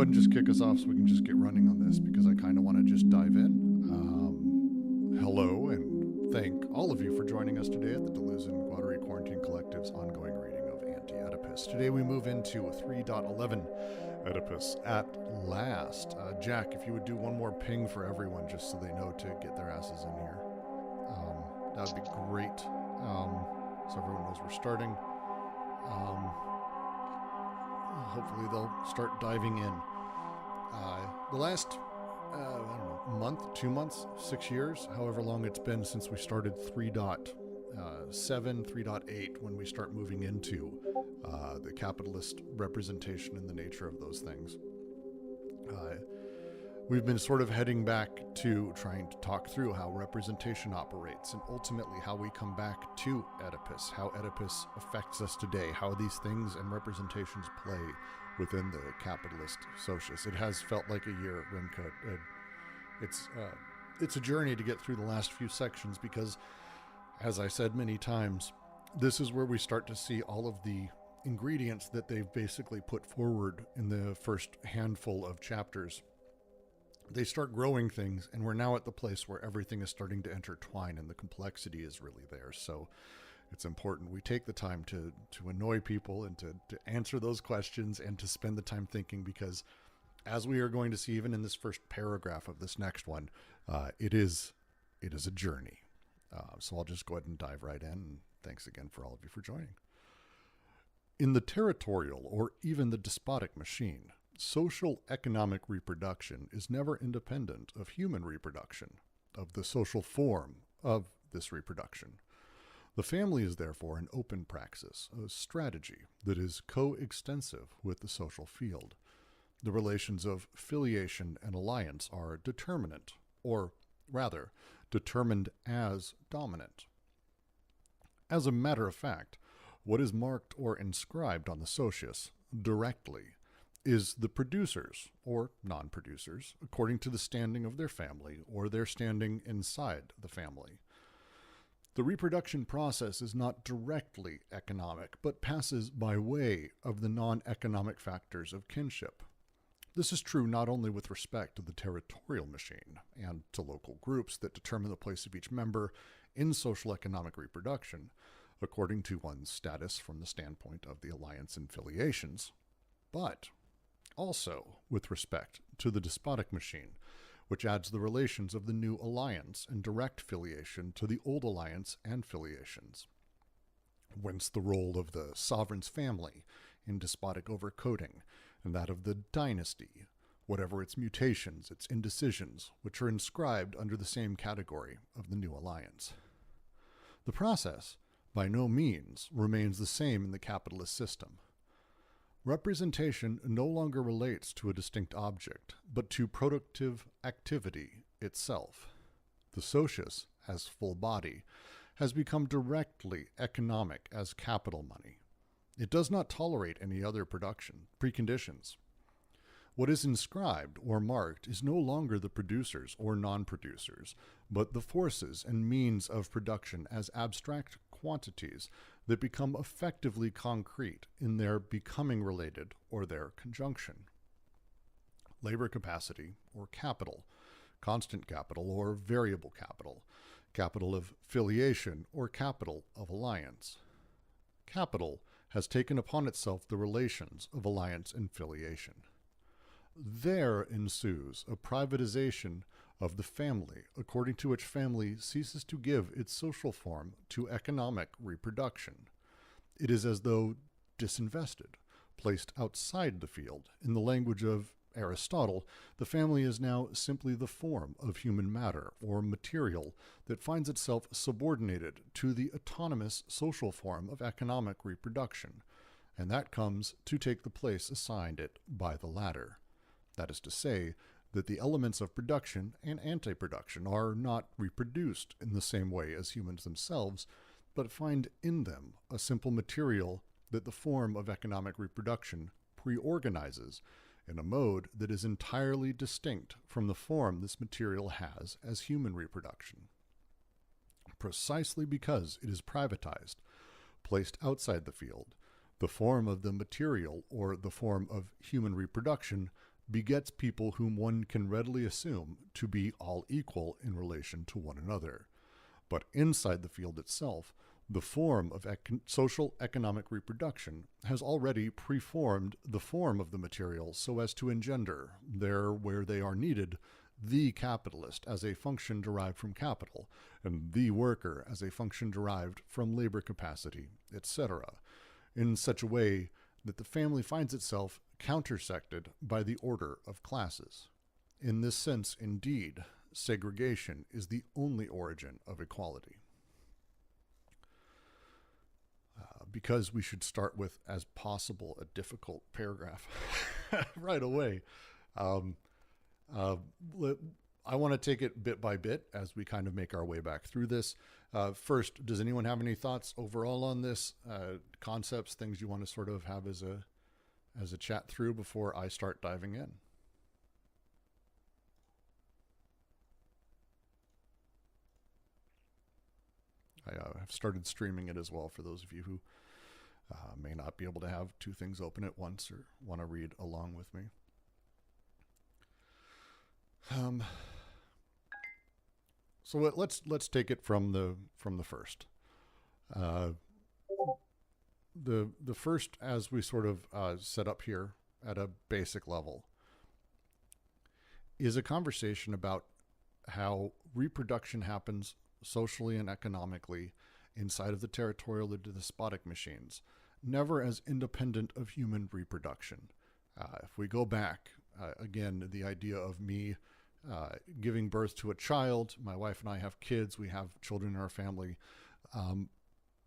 ahead and just kick us off so we can just get running on this because I kind of want to just dive in. Hello, and thank all of you for joining us today at the Deleuze and Guattari Quarantine Collective's ongoing reading of Anti-Oedipus. Today we move into 3.11, Oedipus at Last. Jack, if you would do one more ping for everyone just so they know to get their asses in here. That would be great. So everyone knows we're starting. Hopefully they'll start diving in. The last, I don't know, month, 2 months, 6 years, however long it's been since we started 3.7, 3.8, when we start moving into the capitalist representation and the nature of those things. We've been sort of heading back to trying to talk through how representation operates and ultimately how we come back to Oedipus, how Oedipus affects us today, how these things and representations play within the capitalist socius. It has felt like a year, Rimka. It's a journey to get through the last few sections because, as I said many times, this is where we start to see all of the ingredients that they've basically put forward in the first handful of chapters. They start growing things, and we're now at the place where everything is starting to intertwine and the complexity is really there. So it's important we take the time to annoy people and to answer those questions and to spend the time thinking, because as we are going to see even in this first paragraph of this next one, it is a journey. So I'll just go ahead and dive right in. And thanks again for all of you for joining. In the territorial or even the despotic machine, social economic reproduction is never independent of human reproduction, of the social form of this reproduction. The family is therefore an open praxis, a strategy that is coextensive with the social field. The relations of filiation and alliance are determinate, or rather, determined as dominant. As a matter of fact, what is marked or inscribed on the socius directly is the producers or non-producers according to the standing of their family or their standing inside the family. The reproduction process is not directly economic, but passes by way of the non-economic factors of kinship. This is true not only with respect to the territorial machine and to local groups that determine the place of each member in social economic reproduction, according to one's status from the standpoint of the alliance and filiations, but also with respect to the despotic machine, which adds the relations of the new alliance and direct filiation to the old alliance and filiations. Whence the role of the sovereign's family in despotic overcoding, and that of the dynasty, whatever its mutations, its indecisions, which are inscribed under the same category of the new alliance. The process, by no means, remains the same in the capitalist system. Representation no longer relates to a distinct object, but to productive activity itself. The socius, as full body, has become directly economic as capital money. It does not tolerate any other preconditions. What is inscribed or marked is no longer the producers or non-producers, but the forces and means of production as abstract quantities that become effectively concrete in their becoming related or their conjunction. Labor capacity or capital, constant capital or variable capital, capital of filiation or capital of alliance. Capital has taken upon itself the relations of alliance and filiation. There ensues a privatization of the family, according to which family ceases to give its social form to economic reproduction. It is as though disinvested, placed outside the field. In the language of Aristotle, the family is now simply the form of human matter or material that finds itself subordinated to the autonomous social form of economic reproduction, and that comes to take the place assigned it by the latter. That is to say, that the elements of production and anti-production are not reproduced in the same way as humans themselves, but find in them a simple material that the form of economic reproduction pre-organizes in a mode that is entirely distinct from the form this material has as human reproduction. Precisely because it is privatized, placed outside the field, the form of the material or the form of human reproduction begets people whom one can readily assume to be all equal in relation to one another. But inside the field itself, the form of social economic reproduction has already preformed the form of the material so as to engender, there where they are needed, the capitalist as a function derived from capital, and the worker as a function derived from labor capacity, etc., in such a way that the family finds itself countersected by the order of classes. In this sense, indeed, segregation is the only origin of equality. Because we should start with, as possible, a difficult paragraph right away. I want to take it bit by bit as we kind of make our way back through this. First, does anyone have any thoughts overall on this? Concepts, things you want to sort of have as a chat through before I start diving in? I have started streaming it as well for those of you who may not be able to have two things open at once or want to read along with me. So let's take it from the first. The first, as we sort of set up here at a basic level, is a conversation about how reproduction happens socially and economically inside of the territorial or despotic machines, never as independent of human reproduction. If we go back, again, the idea of me giving birth to a child, my wife and I have kids, we have children in our family.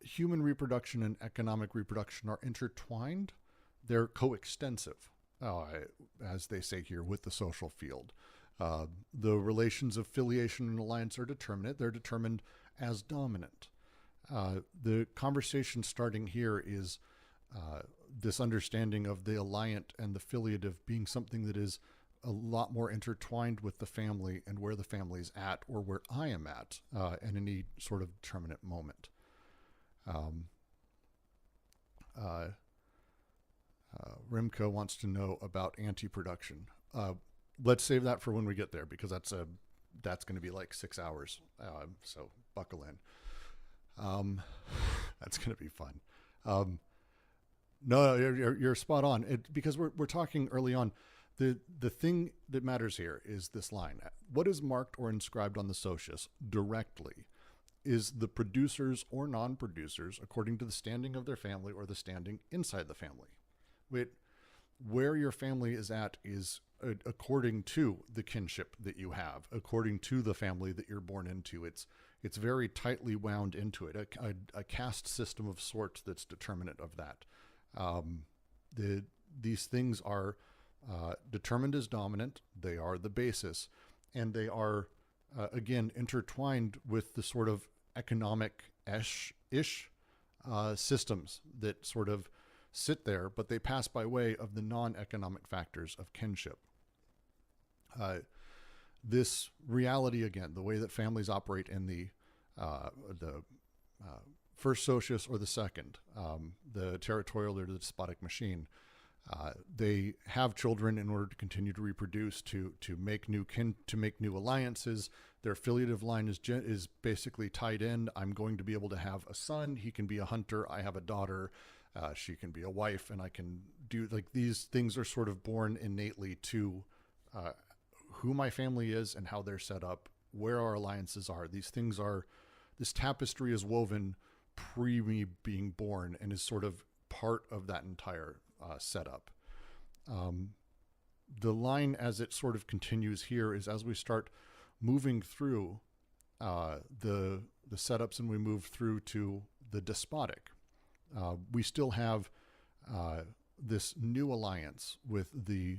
Human reproduction and economic reproduction are intertwined. They're coextensive, as they say here, with the social field. The relations of filiation and alliance are determinate. They're determined as dominant. The conversation starting here is this understanding of the alliant and the filiative being something that is a lot more intertwined with the family and where the family's at, or where I am at any sort of determinate moment. Rimko wants to know about anti-production. Let's save that for when we get there, because that's going to be like 6 hours. So buckle in. That's going to be fun. No, you're spot on. Because we're talking early on. The thing that matters here is this line. What is marked or inscribed on the socius directly is the producers or non-producers according to the standing of their family or the standing inside the family. Where your family is at is according to the kinship that you have, according to the family that you're born into. It's very tightly wound into it, a caste system of sorts that's determinate of that. These things are determined as dominant. They are the basis, and they are again intertwined with the sort of economic-ish systems that sort of sit there, but they pass by way of the non-economic factors of kinship. This reality, again, the way that families operate in the first socius or the second, the territorial or the despotic machine, they have children in order to continue to reproduce, to make new to make new alliances. Their filiative line is basically tied in. I'm going to be able to have a son. He can be a hunter. I have a daughter. She can be a wife, and I can do, like, these things are sort of born innately to who my family is and how they're set up, where our alliances are. These things are, this tapestry is woven pre me being born and is sort of part of that entire setup. The line as it sort of continues here is as we start moving through the setups and we move through to the despotic. We still have this new alliance with the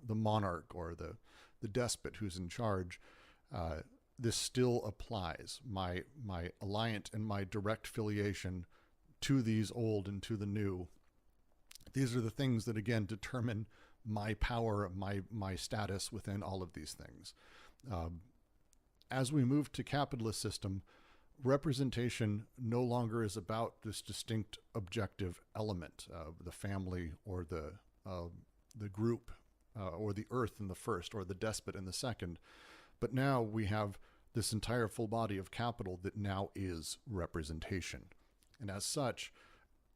monarch or the despot who's in charge. This still applies. My alliant and my direct filiation to these old and to the new. These are the things that, again, determine my power, my status within all of these things. As we move to capitalist system, representation no longer is about this distinct objective element of the family or the group or the earth in the first, or the despot in the second. But now we have this entire full body of capital that now is representation. And as such,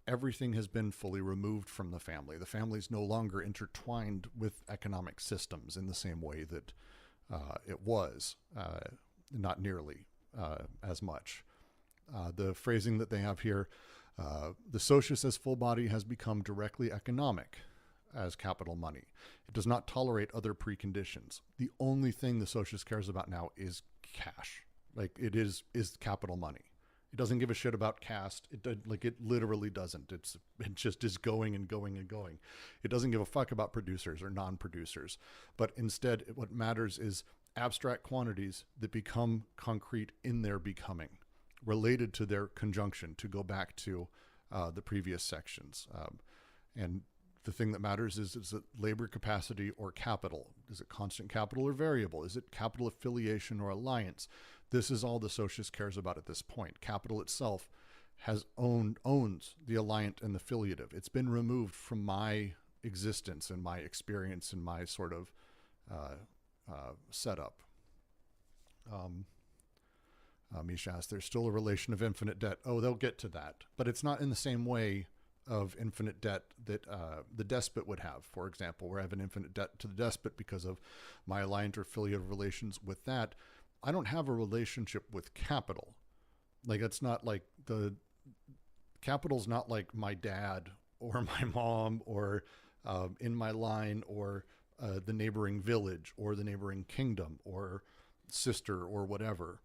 everything has been fully removed from the family. The family is no longer intertwined with economic systems in the same way that it was, not nearly as much. The phrasing that they have here, the socius as full body has become directly economic as capital money. It does not tolerate other preconditions. The only thing the socius cares about now is cash. Like it is capital money. It doesn't give a shit about caste. It literally doesn't. It just is going and going and going. It doesn't give a fuck about producers or non-producers. But instead, what matters is abstract quantities that become concrete in their becoming, related to their conjunction, to go back to the previous sections. And the thing that matters is it labor capacity or capital? Is it constant capital or variable? Is it capital affiliation or alliance? This is all the socius cares about at this point. Capital itself owns the alliant and the affiliative. It's been removed from my existence and my experience and my sort of setup. Misha asks, there's still a relation of infinite debt. Oh, they'll get to that. But it's not in the same way of infinite debt that the despot would have, for example, where I have an infinite debt to the despot because of my alliant or affiliative relations with that. I don't have a relationship with capital. Like, it's not like the capital's not like my dad or my mom or in my line or the neighboring village or the neighboring kingdom or sister or whatever.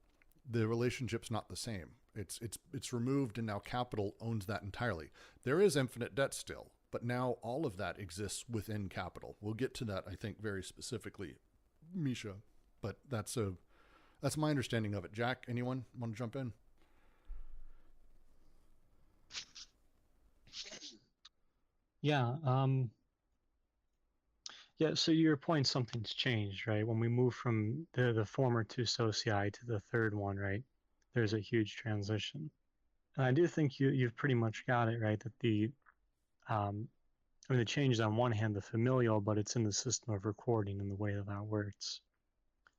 The relationship's not the same. It's removed, and now capital owns that entirely. There is infinite debt still, but now all of that exists within capital. We'll get to that, I think, very specifically, Misha. But that's my understanding of it. Jack, anyone want to jump in? Yeah. Yeah. So your point, something's changed, right? When we move from the former two socii to the third one, right? There's a huge transition. And I do think you've pretty much got it, right? That the change is on one hand the familial, but it's in the system of recording and the way that that works,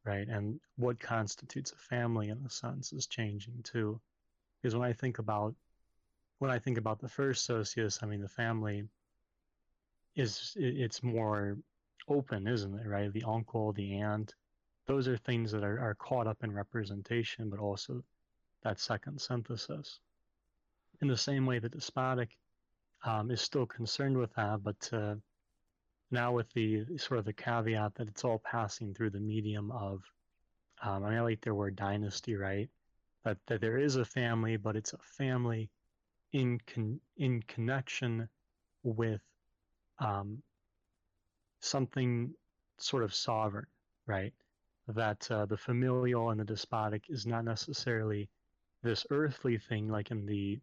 right? And what constitutes a family in a sense is changing too. Because when I think about the first socius, I mean the family it's more open, isn't it, right? The uncle, the aunt, those are things that are caught up in representation, but also that second synthesis. In the same way, the despotic is still concerned with that, but now with the sort of the caveat that it's all passing through the medium of, I mean, I like their word dynasty, right? That there is a family, but it's a family in connection with something sort of sovereign, right? That the familial and the despotic is not necessarily this earthly thing like in the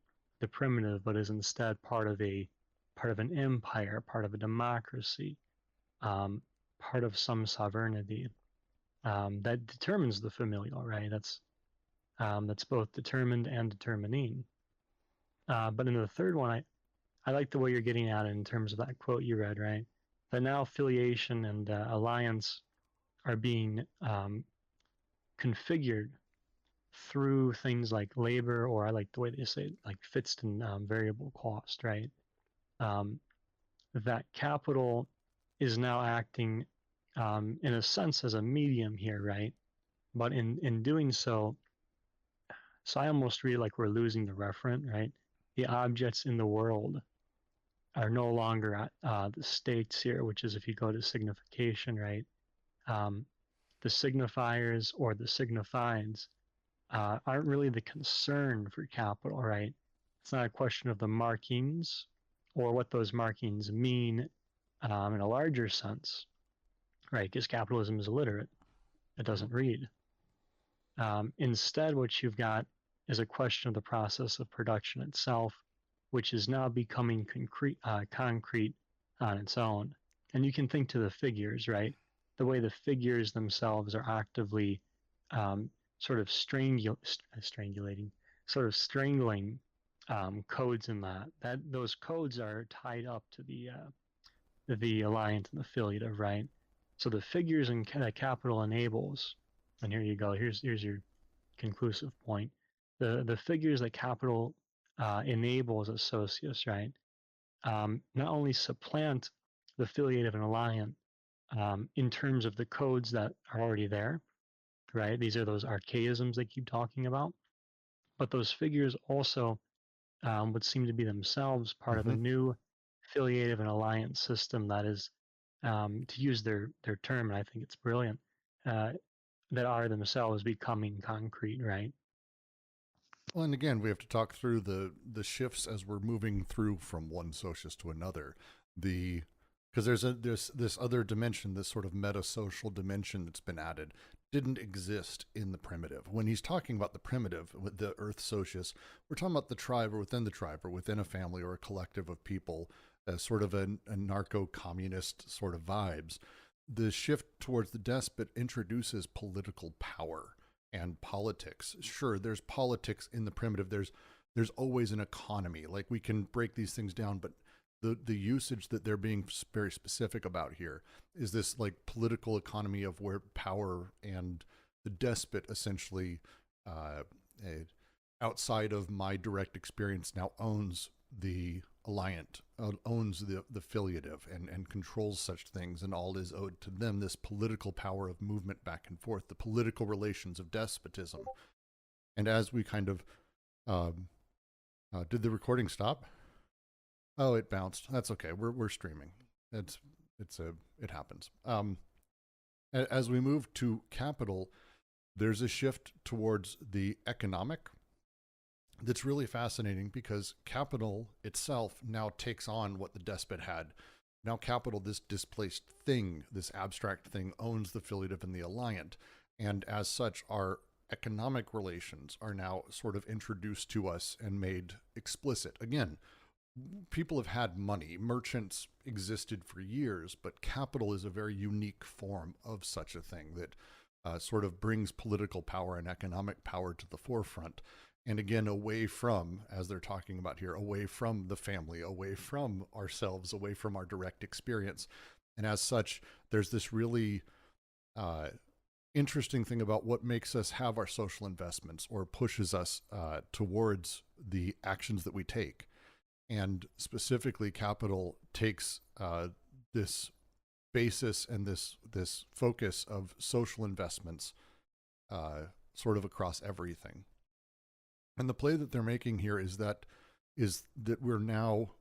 primitive, but is instead part of an empire, part of a democracy, part of some sovereignty that determines the familial, right? That's both determined and determining. But in the third one, I like the way you're getting at it in terms of that quote you read, right? That now affiliation and alliance are being configured through things like labor, or I like the way they say it, like fixed and variable cost, right? That capital is now acting in a sense as a medium here, right? But in doing so, I almost read like we're losing the referent, right? The objects in the world are no longer at the states here, which is if you go to signification, right? The signifiers or the signifieds aren't really the concern for capital, right? It's not a question of the markings or what those markings mean in a larger sense, right? Because capitalism is illiterate. It doesn't read. Instead, what you've got is a question of the process of production itself, which is now becoming concrete on its own. And you can think to the figures, right? The way the figures themselves are actively sort of strangulating, sort of strangling codes in that those codes are tied up to the alliant and affiliative, right? So the figures in that capital enables, and here you go. Here's your conclusive point. The figures that capital enables as socius, right? Not only supplant the affiliative and alliant in terms of the codes that are already there, right? These are those archaisms they keep talking about, but those figures also would seem to be themselves part of a Mm-hmm. new affiliative and alliance system that is, to use their term, and I think it's brilliant, uh, that are themselves becoming concrete, right? Well, and again, we have to talk through the shifts as we're moving through from one socius to another. The because there's this other dimension, this sort of meta-social dimension that's been added, didn't exist in the primitive. When he's talking about the primitive, with the Earth socius, we're talking about the tribe or within the tribe or within a family or a collective of people, as sort of a narco-communist sort of vibes. The shift towards the despot introduces political power and politics. Sure, there's politics in the primitive. There's always an economy. Like, we can break these things down, but the usage that they're being very specific about here is this like political economy of where power and the despot essentially, uh, outside of my direct experience, now owns the alliant, owns the filiative, and controls such things, and all is owed to them. This political power of movement back and forth, the political relations of despotism. And as we kind of, did the recording stop? Oh, it bounced. That's okay. We're streaming. It happens. As we move to capital, there's a shift towards the economic that's really fascinating, because capital itself now takes on what the despot had. Now capital, this displaced thing, this abstract thing, owns the filiative and the alliant. And as such, our economic relations are now sort of introduced to us and made explicit. Again, people have had money. Merchants existed for years, but capital is a very unique form of such a thing that sort of brings political power and economic power to the forefront. And again, away from, as they're talking about here, away from the family, away from ourselves, away from our direct experience. And as such, there's this really interesting thing about what makes us have our social investments or pushes us towards the actions that we take. And specifically, capital takes this basis and this focus of social investments sort of across everything. And the play that they're making here is that we're now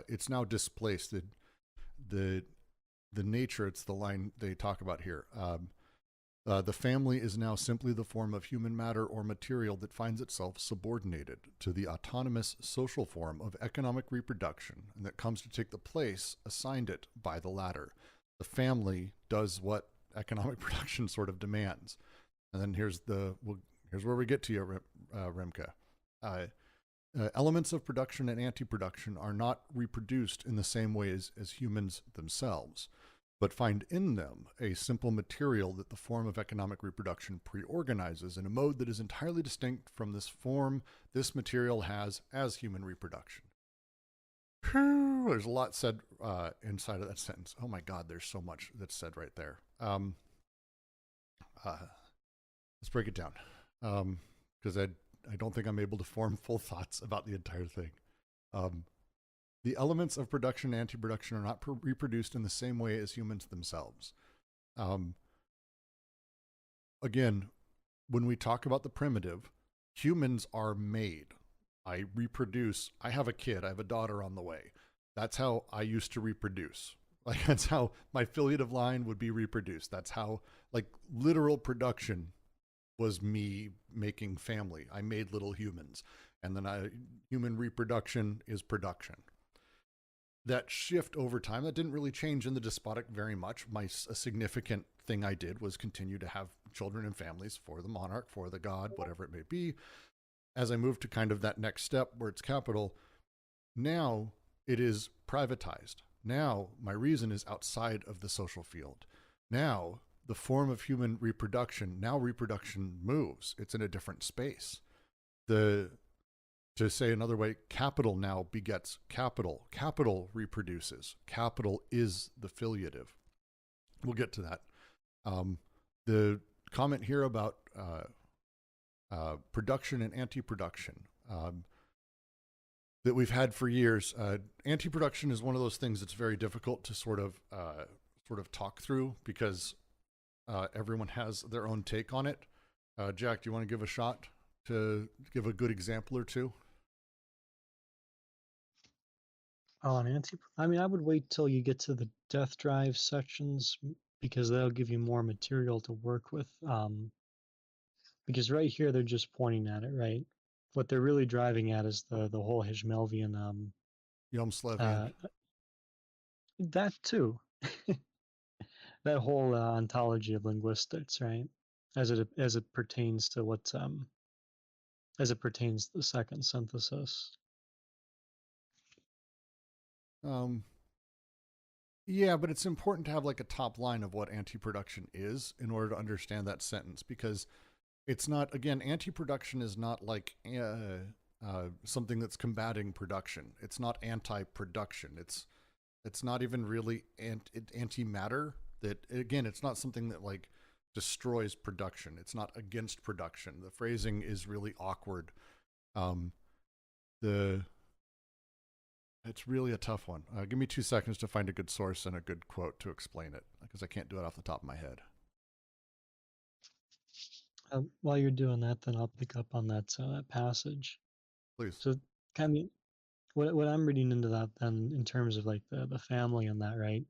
it's now displaced. The nature, it's the line they talk about here. The family is now simply the form of human matter or material that finds itself subordinated to the autonomous social form of economic reproduction, and that comes to take the place assigned it by the latter. The family does what economic production sort of demands. And then here's where we get to you, Remke. Elements of production and anti-production are not reproduced in the same way as humans themselves, but find in them a simple material that the form of economic reproduction pre-organizes in a mode that is entirely distinct from this form this material has as human reproduction. There's a lot said inside of that sentence. Oh my God, there's so much that's said right there. Let's break it down, because I don't think I'm able to form full thoughts about the entire thing. The elements of production and anti-production are not reproduced in the same way as humans themselves. Again, when we talk about the primitive, humans are made. I reproduce. I have a kid. I have a daughter on the way. That's how I used to reproduce. Like, that's how my filiative line would be reproduced. That's how, like, literal production was me making family. I made little humans. And then human reproduction is production. That shift over time, that didn't really change in the despotic very much. A significant thing I did was continue to have children and families for the monarch, for the god, whatever it may be. As I moved to kind of that next step where it's capital, now it is privatized. Now my reason is outside of the social field. Now the form of human reproduction, now reproduction moves. It's in a different space. To say another way, capital now begets capital. Capital reproduces. Capital is the filiative. We'll get to that. The comment here about production and anti-production that we've had for years. Anti-production is one of those things that's very difficult to sort of talk through because everyone has their own take on it. Jack, do you want to give a shot to give a good example or two? Oh, I mean, I would wait till you get to the death drive sections because that'll give you more material to work with. Because right here they're just pointing at it, right? What they're really driving at is the whole Hishmelvian Yom Slevian. uh, that too. That whole ontology of linguistics, right? As it pertains to what as it pertains to the second synthesis. Yeah, but it's important to have like a top line of what anti-production is in order to understand that sentence, because it's not, again, anti-production is not like something that's combating production. It's not anti-production. It's not even really anti-matter. That, again, it's not something that like destroys production. It's not against production. The phrasing is really awkward. It's really a tough one. Give me 2 seconds to find a good source and a good quote to explain it, because I can't do it off the top of my head. While you're doing that, then I'll pick up on that passage. Please. So, kind of what I'm reading into that then in terms of like the family and that, right?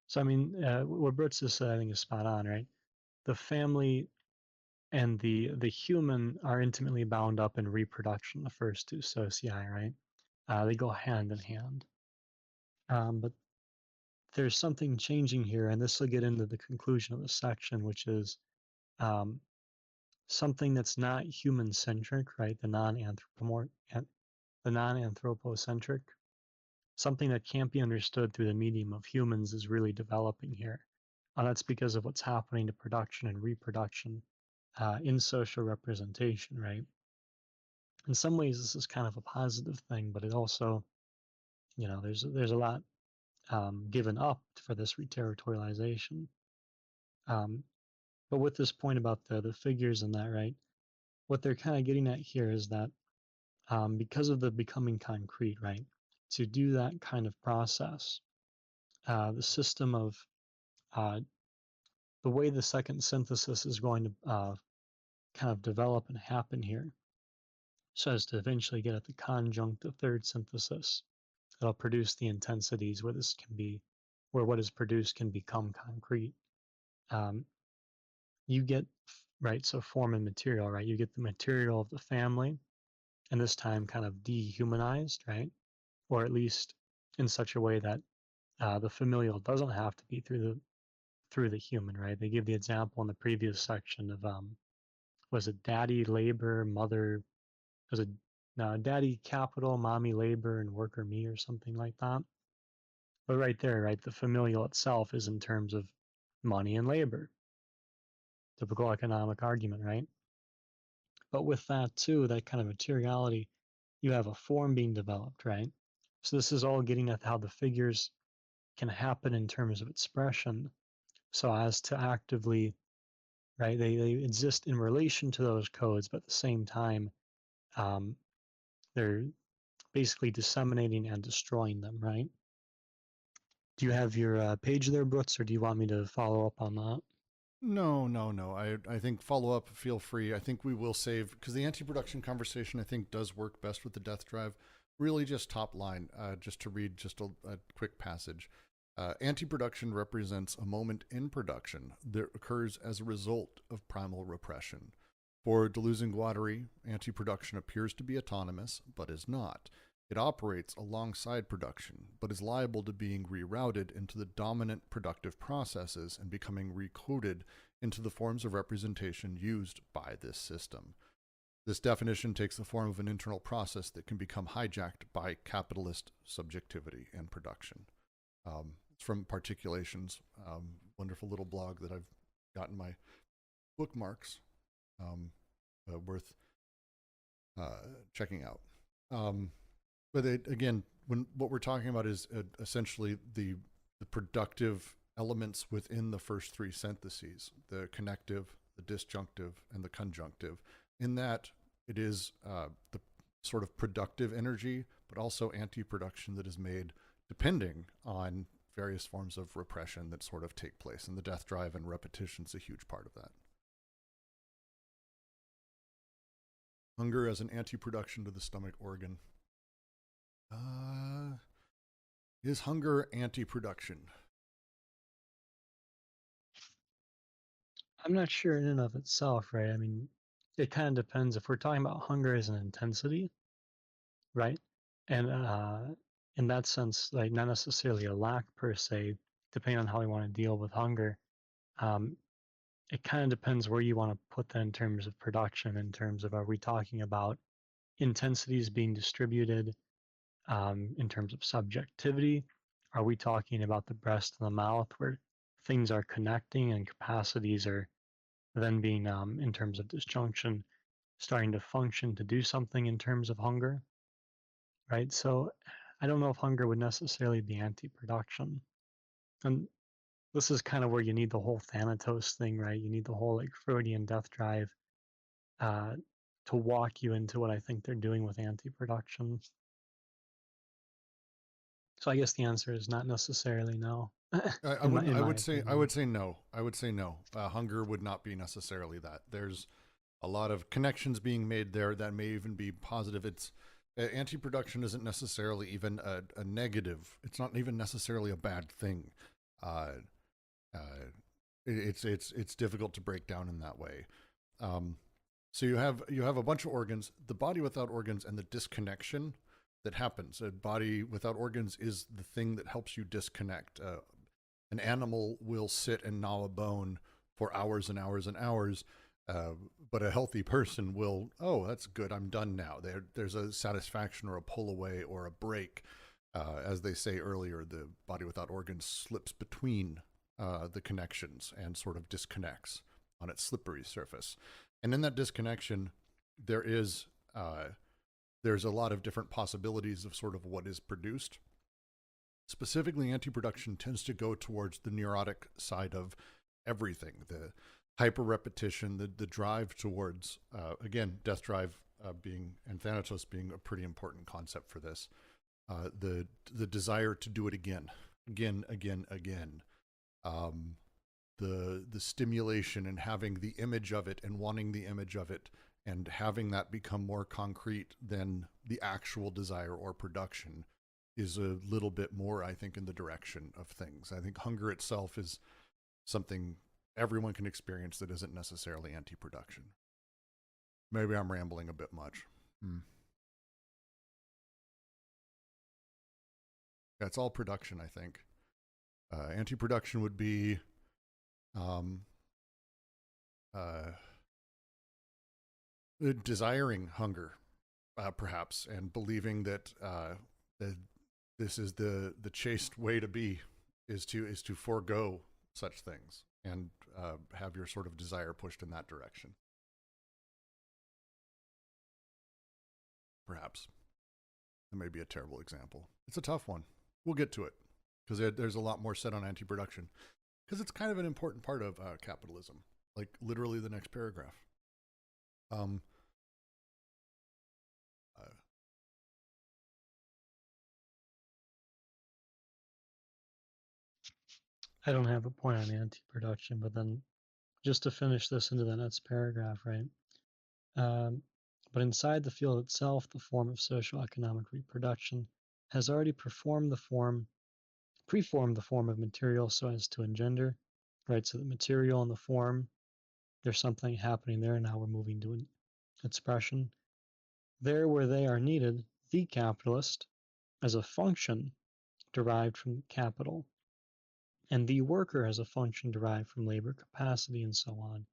So I mean, what Brooks just said, I think is spot on, right? The family and the human are intimately bound up in reproduction. The first two socii, right? They go hand in hand. But there's something changing here, and this will get into the conclusion of the section, which is um, something that's not human-centric, right? The non-anthropocentric, something that can't be understood through the medium of humans is really developing here. That's because of what's happening to production and reproduction in social representation, right? In some ways, this is kind of a positive thing, but it also, there's a lot given up for this reterritorialization. But with this point about the figures and that, right? What they're kind of getting at here is that because of the becoming concrete, right? To do that kind of process, the system of the way the second synthesis is going to kind of develop and happen here, so as to eventually get at the conjunct of third synthesis that'll produce the intensities where what is produced can become concrete. You get, right, so form and material, right? You get the material of the family, and this time kind of dehumanized, right? Or at least in such a way that the familial doesn't have to be through the human, right? They give the example in the previous section of was it daddy labor, mother, was it daddy capital, mommy labor, and worker me, or something like that. But right there, right, the familial itself is in terms of money and labor. Typical economic argument, right? But with that too, that kind of materiality, you have a form being developed, right? So this is all getting at how the figures can happen in terms of expression, so as to actively, right, they exist in relation to those codes, but at the same time, they're basically disseminating and destroying them, right? Do you have your page there, Brooks, or do you want me to follow up on that? No. I think follow up, feel free. I think we will save, because the anti-production conversation I think does work best with the death drive. Really just top line, just to read just a quick passage. Anti-production represents a moment in production that occurs as a result of primal repression. For Deleuze and Guattari, anti-production appears to be autonomous, but is not. It operates alongside production, but is liable to being rerouted into the dominant productive processes and becoming recoded into the forms of representation used by this system. This definition takes the form of an internal process that can become hijacked by capitalist subjectivity and production. It's from Particulations, wonderful little blog that I've gotten my bookmarks, worth checking out. But again, what we're talking about is essentially the productive elements within the first three syntheses: the connective, the disjunctive, and the conjunctive. In that, it is the sort of productive energy, but also anti-production that is made depending on various forms of repression that sort of take place. And the death drive and repetition is a huge part of that. Hunger as an anti-production to the stomach organ. Is hunger anti-production? I'm not sure in and of itself, right? I mean, it kind of depends. If we're talking about hunger as an intensity, right? And in that sense, like not necessarily a lack per se, depending on how we want to deal with hunger. Um, it kind of depends where you want to put that in terms of production, in terms of are we talking about intensities being distributed in terms of subjectivity? Are we talking about the breast and the mouth where things are connecting and capacities are then being, in terms of disjunction, starting to function to do something in terms of hunger, right? So I don't know if hunger would necessarily be anti-production. And this is kind of where you need the whole Thanatos thing, right? You need the whole like Freudian death drive uh, to walk you into what I think they're doing with anti-production. So I guess the answer is not necessarily no. I in my wouldn't. in I my would say. I opinion. would say no. I would say no. Hunger would not be necessarily that. There's a lot of connections being made there that may even be positive. It's anti-production isn't necessarily even a negative. It's not even necessarily a bad thing. Uh, uh, it's difficult to break down in that way. Um, so you have a bunch of organs, the body without organs, and the disconnection that happens. A body without organs is the thing that helps you disconnect. An animal will sit and gnaw a bone for hours and hours and hours, uh, but a healthy person will, oh, that's good, I'm done now. There's a satisfaction or a pull away or a break. As they say earlier, the body without organs slips between the connections and sort of disconnects on its slippery surface. And in that disconnection, there is there's a lot of different possibilities of sort of what is produced. Specifically, anti-production tends to go towards the neurotic side of everything, the hyper repetition, the drive towards, again, death drive being, and Thanatos being a pretty important concept for this, the desire to do it again, again, again, again. Um, the stimulation and having the image of it and wanting the image of it and having that become more concrete than the actual desire or production is a little bit more, I think, in the direction of things. I think hunger itself is something everyone can experience that isn't necessarily anti-production. Maybe I'm rambling a bit much. That's all production, I think. Anti-production would be um, uh, desiring hunger, perhaps, and believing that this is the chaste way to be, is to forego such things and have your sort of desire pushed in that direction. Perhaps that may be a terrible example. It's a tough one. We'll get to it because there's a lot more said on anti-production because it's kind of an important part of capitalism. Like literally the next paragraph. Um, uh, I don't have a point on anti-production, but then just to finish this into the next paragraph, right? Um, but inside the field itself, the form of social economic reproduction has already preformed the form of material so as to engender, right? So the material and the form, there's something happening there. Now we're moving to an expression. There where they are needed, the capitalist, as a function derived from capital, and the worker as a function derived from labor capacity, and so on,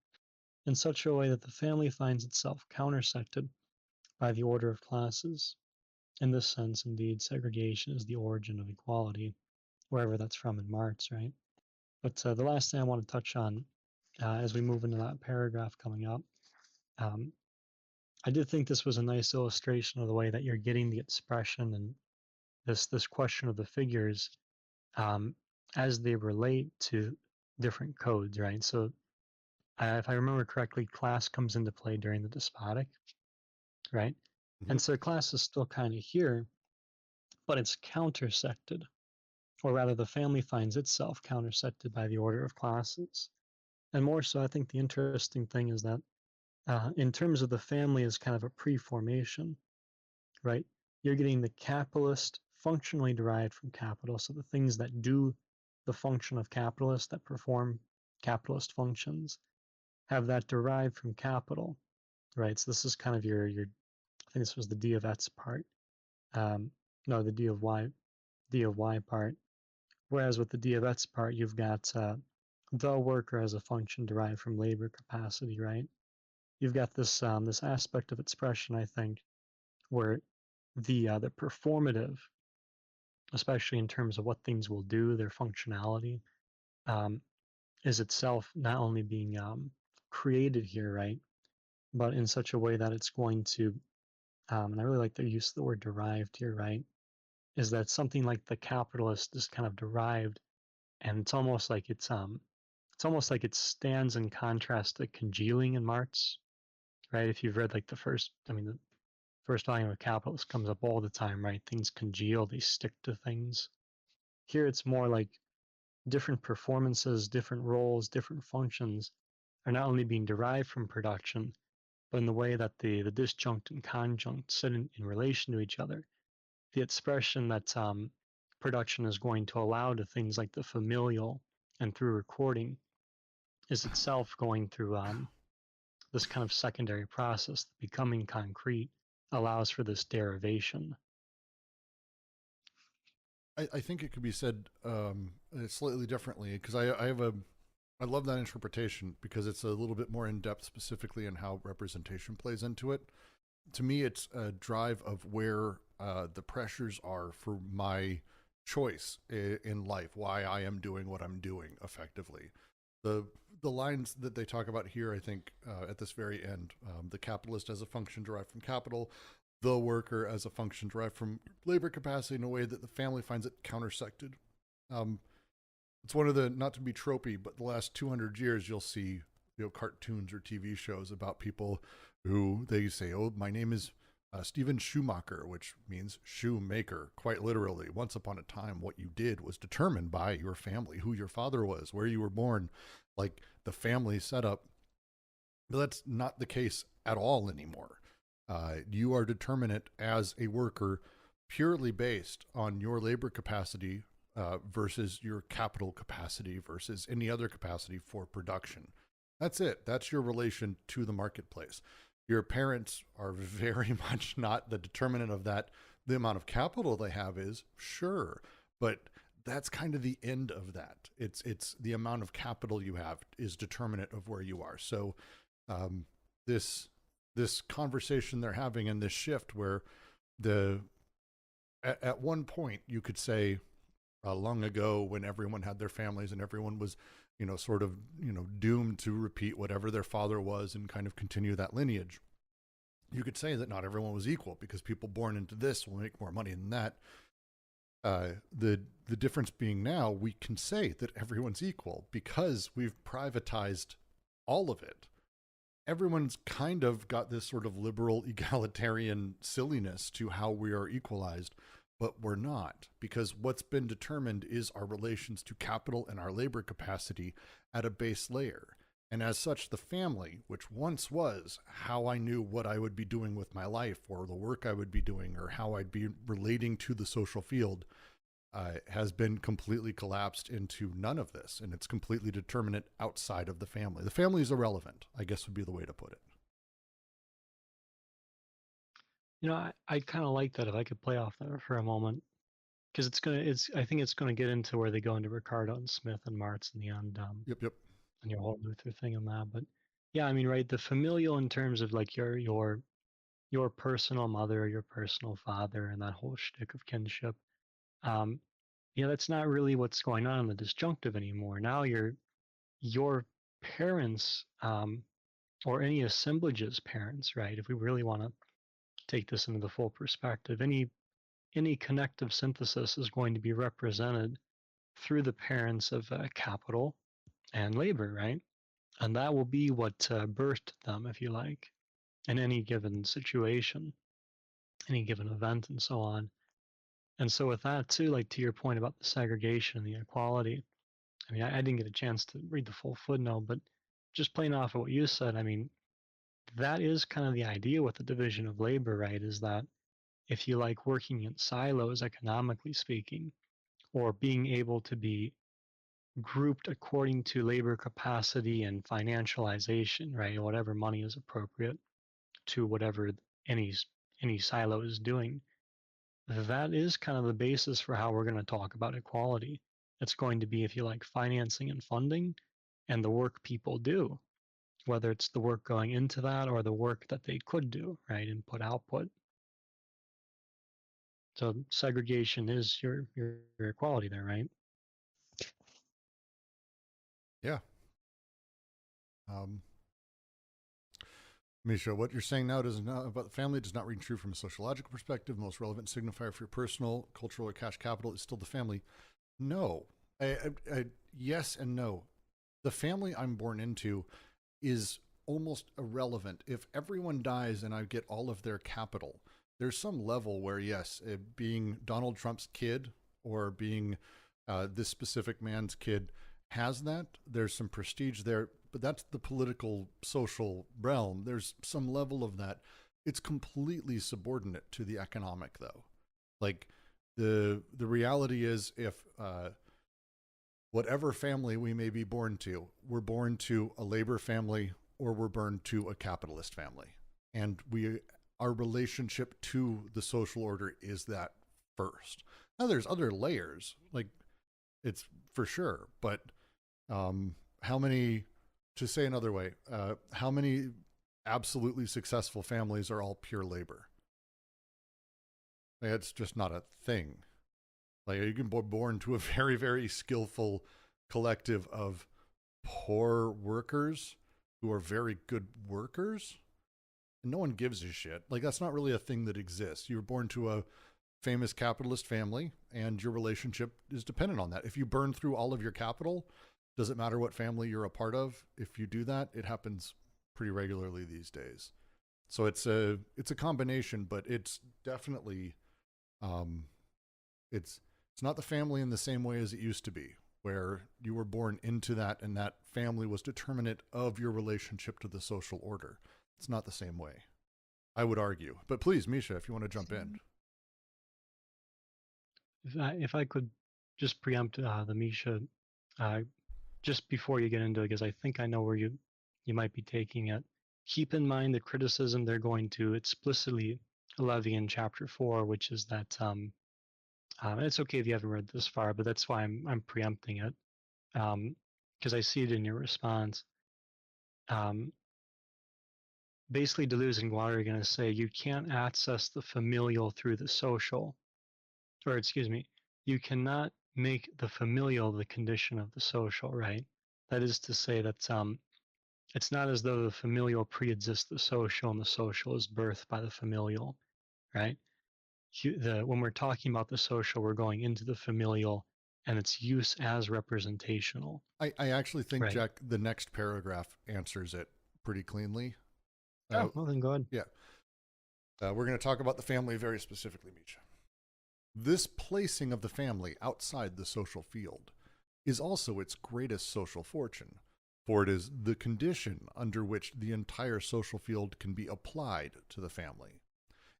in such a way that the family finds itself countersected by the order of classes. In this sense, indeed, segregation is the origin of equality, wherever that's from in Marx, right? But the last thing I want to touch on as we move into that paragraph coming up, um, I did think this was a nice illustration of the way that you're getting the expression and this question of the figures. Um, as they relate to different codes, right? So if I remember correctly, class comes into play during the despotic, right? Hmm. And so class is still kind of here, but it's countersected, or rather, the family finds itself countersected by the order of classes. And more so, I think the interesting thing is that in terms of the family as kind of a pre-formation, right? You're getting the capitalist functionally derived from capital. So the things that do the function of capitalist, that perform capitalist functions, have that derived from capital, right? So this is kind of your I think this was the D of X part. Um, no, the D of Y part. Whereas with the D of X part, you've got the worker as a function derived from labor capacity, right? You've got this aspect of expression, I think, where the performative, especially in terms of what things will do, their functionality, um, is itself not only being created here, right, but in such a way that it's going to, and I really like the use of the word derived here, right, is that something like the capitalist is kind of derived, and it's almost like it stands in contrast to congealing in Marx, right? If you've read like the first volume of Capitalist comes up all the time, right? Things congeal, they stick to things. Here it's more like different performances, different roles, different functions are not only being derived from production, but in the way that the disjunct and conjunct sit in relation to each other. The expression that production is going to allow to things like the familial and through recording is itself going through this kind of secondary process. Becoming concrete allows for this derivation. I think it could be said slightly differently because I love that interpretation because it's a little bit more in depth, specifically in how representation plays into it. To me, it's a drive of where the pressures are for my choice in life, why I am doing what I'm doing effectively. The the lines that they talk about here, I think, at this very end, the capitalist as a function derived from capital, the worker as a function derived from labor capacity in a way that the family finds it countersected. Um, it's one of the, not to be tropey, but the last 200 years you'll see, cartoons or TV shows about people who they say, "Oh, my name is Stephen Schumacher," which means shoemaker, quite literally. Once upon a time, what you did was determined by your family, who your father was, where you were born, like the family setup. But that's not the case at all anymore. You are determinate as a worker purely based on your labor capacity versus your capital capacity versus any other capacity for production. That's it. That's your relation to the marketplace. Your parents are very much not the determinant of that. The amount of capital they have is sure, but that's kind of the end of that. It's the amount of capital you have is determinant of where you are. So um, this this conversation they're having and this shift where the at one point you could say long ago when everyone had their families and everyone was sort of doomed to repeat whatever their father was and kind of continue that lineage, you could say that not everyone was equal because people born into this will make more money than that. The difference being now we can say that everyone's equal because we've privatized all of it. Everyone's kind of got this sort of liberal egalitarian silliness to how we are equalized, but we're not, because what's been determined is our relations to capital and our labor capacity at a base layer. And as such, the family, which once was how I knew what I would be doing with my life or the work I would be doing or how I'd be relating to the social field, has been completely collapsed into none of this. And it's completely determinate outside of the family. The family is irrelevant, I guess would be the way to put it. I kind of like that if I could play off that for a moment, because I think it's gonna get into where they go into Ricardo and Smith and Marx in the end, Yep, yep. and your whole Luther thing and that. But yeah, I mean, right, the familial in terms of like your personal mother, your personal father, and that whole shtick of kinship. Um, that's not really what's going on in the disjunctive anymore. Now your parents, or any assemblage's parents, right? If we really want to take this into the full perspective, any connective synthesis is going to be represented through the parents of capital and labor, right? And that will be what birthed them, if you like, in any given situation, any given event, and so on. And so, with that, too, like to your point about the segregation and the inequality, I mean, I didn't get a chance to read the full footnote, but just playing off of what you said, I mean, that is kind of the idea with the division of labor, right? Is that if you like working in silos, economically speaking, or being able to be grouped according to labor capacity and financialization, right? Whatever money is appropriate to whatever any any silo is doing. That is kind of the basis for how we're going to talk about equality. It's going to be, if you like, financing and funding and the work people do, whether it's the work going into that or the work that they could do, right? Input, output. So segregation is your equality there, right? Yeah. Misha, what you're saying now does not about the family does not ring true from a sociological perspective. The most relevant signifier for your personal, cultural, or cash capital is still the family. No. Yes and no. The family I'm born into is almost irrelevant. If everyone dies and I get all of their capital, there's some level where, yes, being Donald Trump's kid or being this specific man's kid has that. There's some prestige there, but that's the political, social realm. There's some level of that. It's completely subordinate to the economic, though. Like the reality is, if whatever family we may be born to, we're born to a labor family or we're born to a capitalist family, and our relationship to the social order is that first. Now there's other layers, like it's for sure, but how many, to say another way, how many absolutely successful families are all pure labor? Like, it's just not a thing. Like you can be born to a very, very skillful collective of poor workers who are very good workers, and no one gives a shit. Like that's not really a thing that exists. You were born to a famous capitalist family, and your relationship is dependent on that. If you burn through all of your capital, does it matter what family you're a part of? If you do that, it happens pretty regularly these days. So it's a combination, but it's definitely it's not the family in the same way as it used to be, where you were born into that and that family was determinate of your relationship to the social order. It's not the same way, I would argue. But please, Misha, if you want to jump in. If I could just preempt the Misha, just before you get into it, because I think I know where you might be taking it. Keep in mind the criticism they're going to explicitly levy in chapter 4, which is that it's okay if you haven't read this far, but that's why I'm preempting it, because I see it in your response. Basically, Deleuze and Guattari are going to say you can't access the familial through the social, or excuse me, you cannot make the familial the condition of the social, right? That is to say that it's not as though the familial pre-exists the social and the social is birthed by the familial, right? When we're talking about the social, we're going into the familial and its use as representational. I actually think, right? Jack, the next paragraph answers it pretty cleanly. Oh, well then go ahead. Yeah. We're going to talk about the family very specifically, Misha. This placing of the family outside the social field is also its greatest social fortune, for it is the condition under which the entire social field can be applied to the family.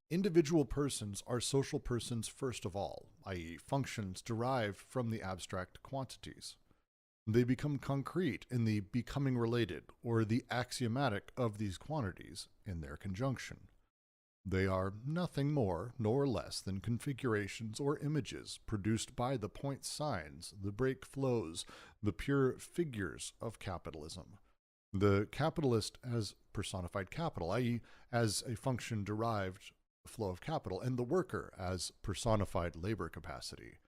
Individual persons are social persons first of all, i.e., functions derived from the abstract quantities. They become concrete in the becoming related or the axiomatic of these quantities in their conjunction. They are nothing more nor less than configurations or images produced by the point signs, the break flows, the pure figures of capitalism. The capitalist as personified capital, i.e., as a function derived flow of capital, and the worker as personified labor capacity,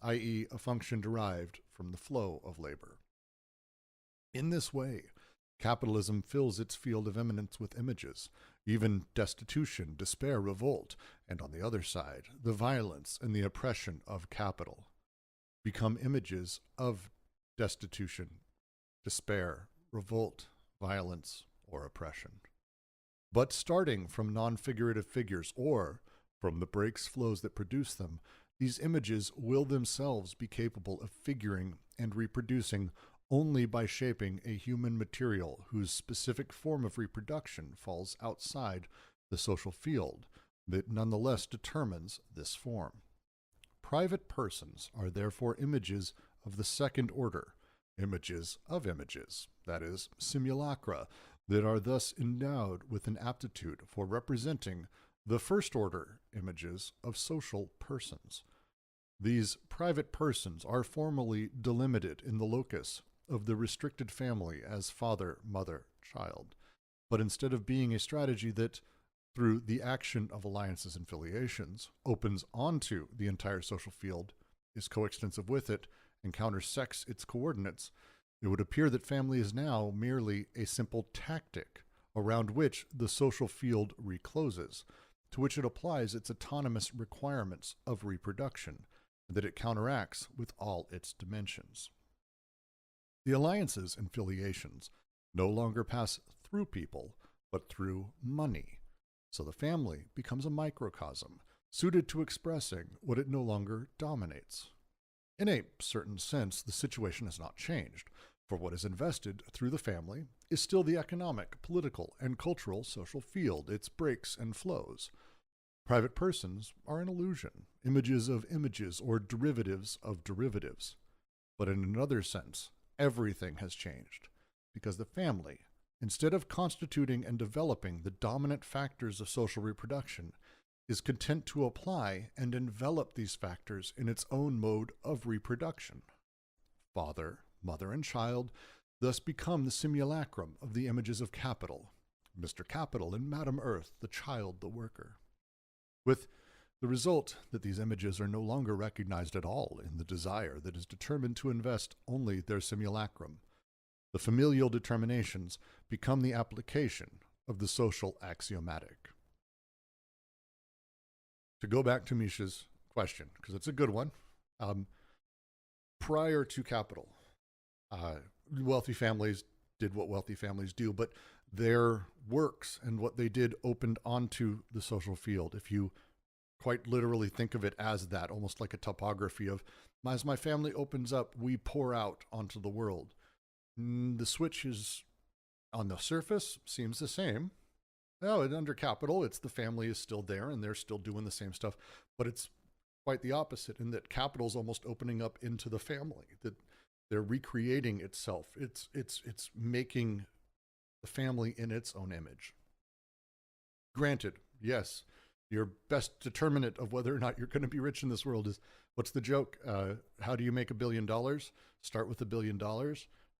i.e., a function derived from the flow of labor. In this way, capitalism fills its field of eminence with images, even destitution, despair, revolt, and on the other side, the violence and the oppression of capital. become images of destitution, despair, revolt, violence, or oppression. But starting from non-figurative figures or from the breaks flows that produce them, these images will themselves be capable of figuring and reproducing only by shaping a human material whose specific form of reproduction falls outside the social field that nonetheless determines this form. Private persons are therefore images of the second order, images of images, that is, simulacra, that are thus endowed with an aptitude for representing the first order images of social persons. These private persons are formally delimited in the locus of the restricted family as father, mother, child. But instead of being a strategy that, through the action of alliances and filiations, opens onto the entire social field, is coextensive with it, and countersects its coordinates, it would appear that family is now merely a simple tactic around which the social field recloses, to which it applies its autonomous requirements of reproduction, and that it counteracts with all its dimensions. The alliances and filiations no longer pass through people, but through money. So the family becomes a microcosm, suited to expressing what it no longer dominates. In a certain sense, the situation has not changed, for what is invested through the family is still the economic, political, and cultural social field, its breaks and flows. Private persons are an illusion, images of images or derivatives of derivatives. But in another sense, everything has changed, because the family, instead of constituting and developing the dominant factors of social reproduction, is content to apply and envelop these factors in its own mode of reproduction. Father, mother, and child thus become the simulacrum of the images of capital, Mr. Capital and Madam Earth, the child, the worker. With the result that these images are no longer recognized at all in the desire that is determined to invest only their simulacrum. The familial determinations become the application of the social axiomatic. To go back to Misha's question, because it's a good one, prior to capital, wealthy families did what wealthy families do, but their works and what they did opened onto the social field. If you quite literally think of it as that, almost like a topography of, as my family opens up, we pour out onto the world. The switch is, on the surface, seems the same. Oh, and under capital, it's the family is still there and they're still doing the same stuff, but it's quite the opposite in that capital's almost opening up into the family, that they're recreating itself. It's making the family in its own image. Granted, yes, your best determinant of whether or not you're going to be rich in this world is, what's the joke? How do you make $1 billion? Start with $1 billion.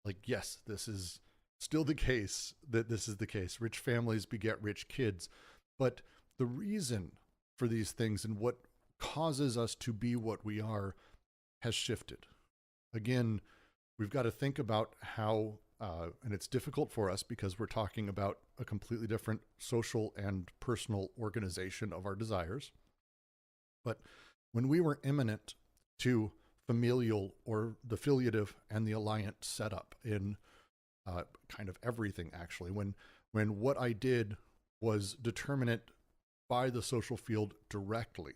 Like, yes, this is still the case, that this is the case. Rich families beget rich kids. But the reason for these things and what causes us to be what we are has shifted. Again, we've got to think about how, and it's difficult for us because we're talking about a completely different social and personal organization of our desires. But when we were imminent to familial or the filiative and the alliant setup in kind of everything, actually, when what I did was determinate by the social field directly,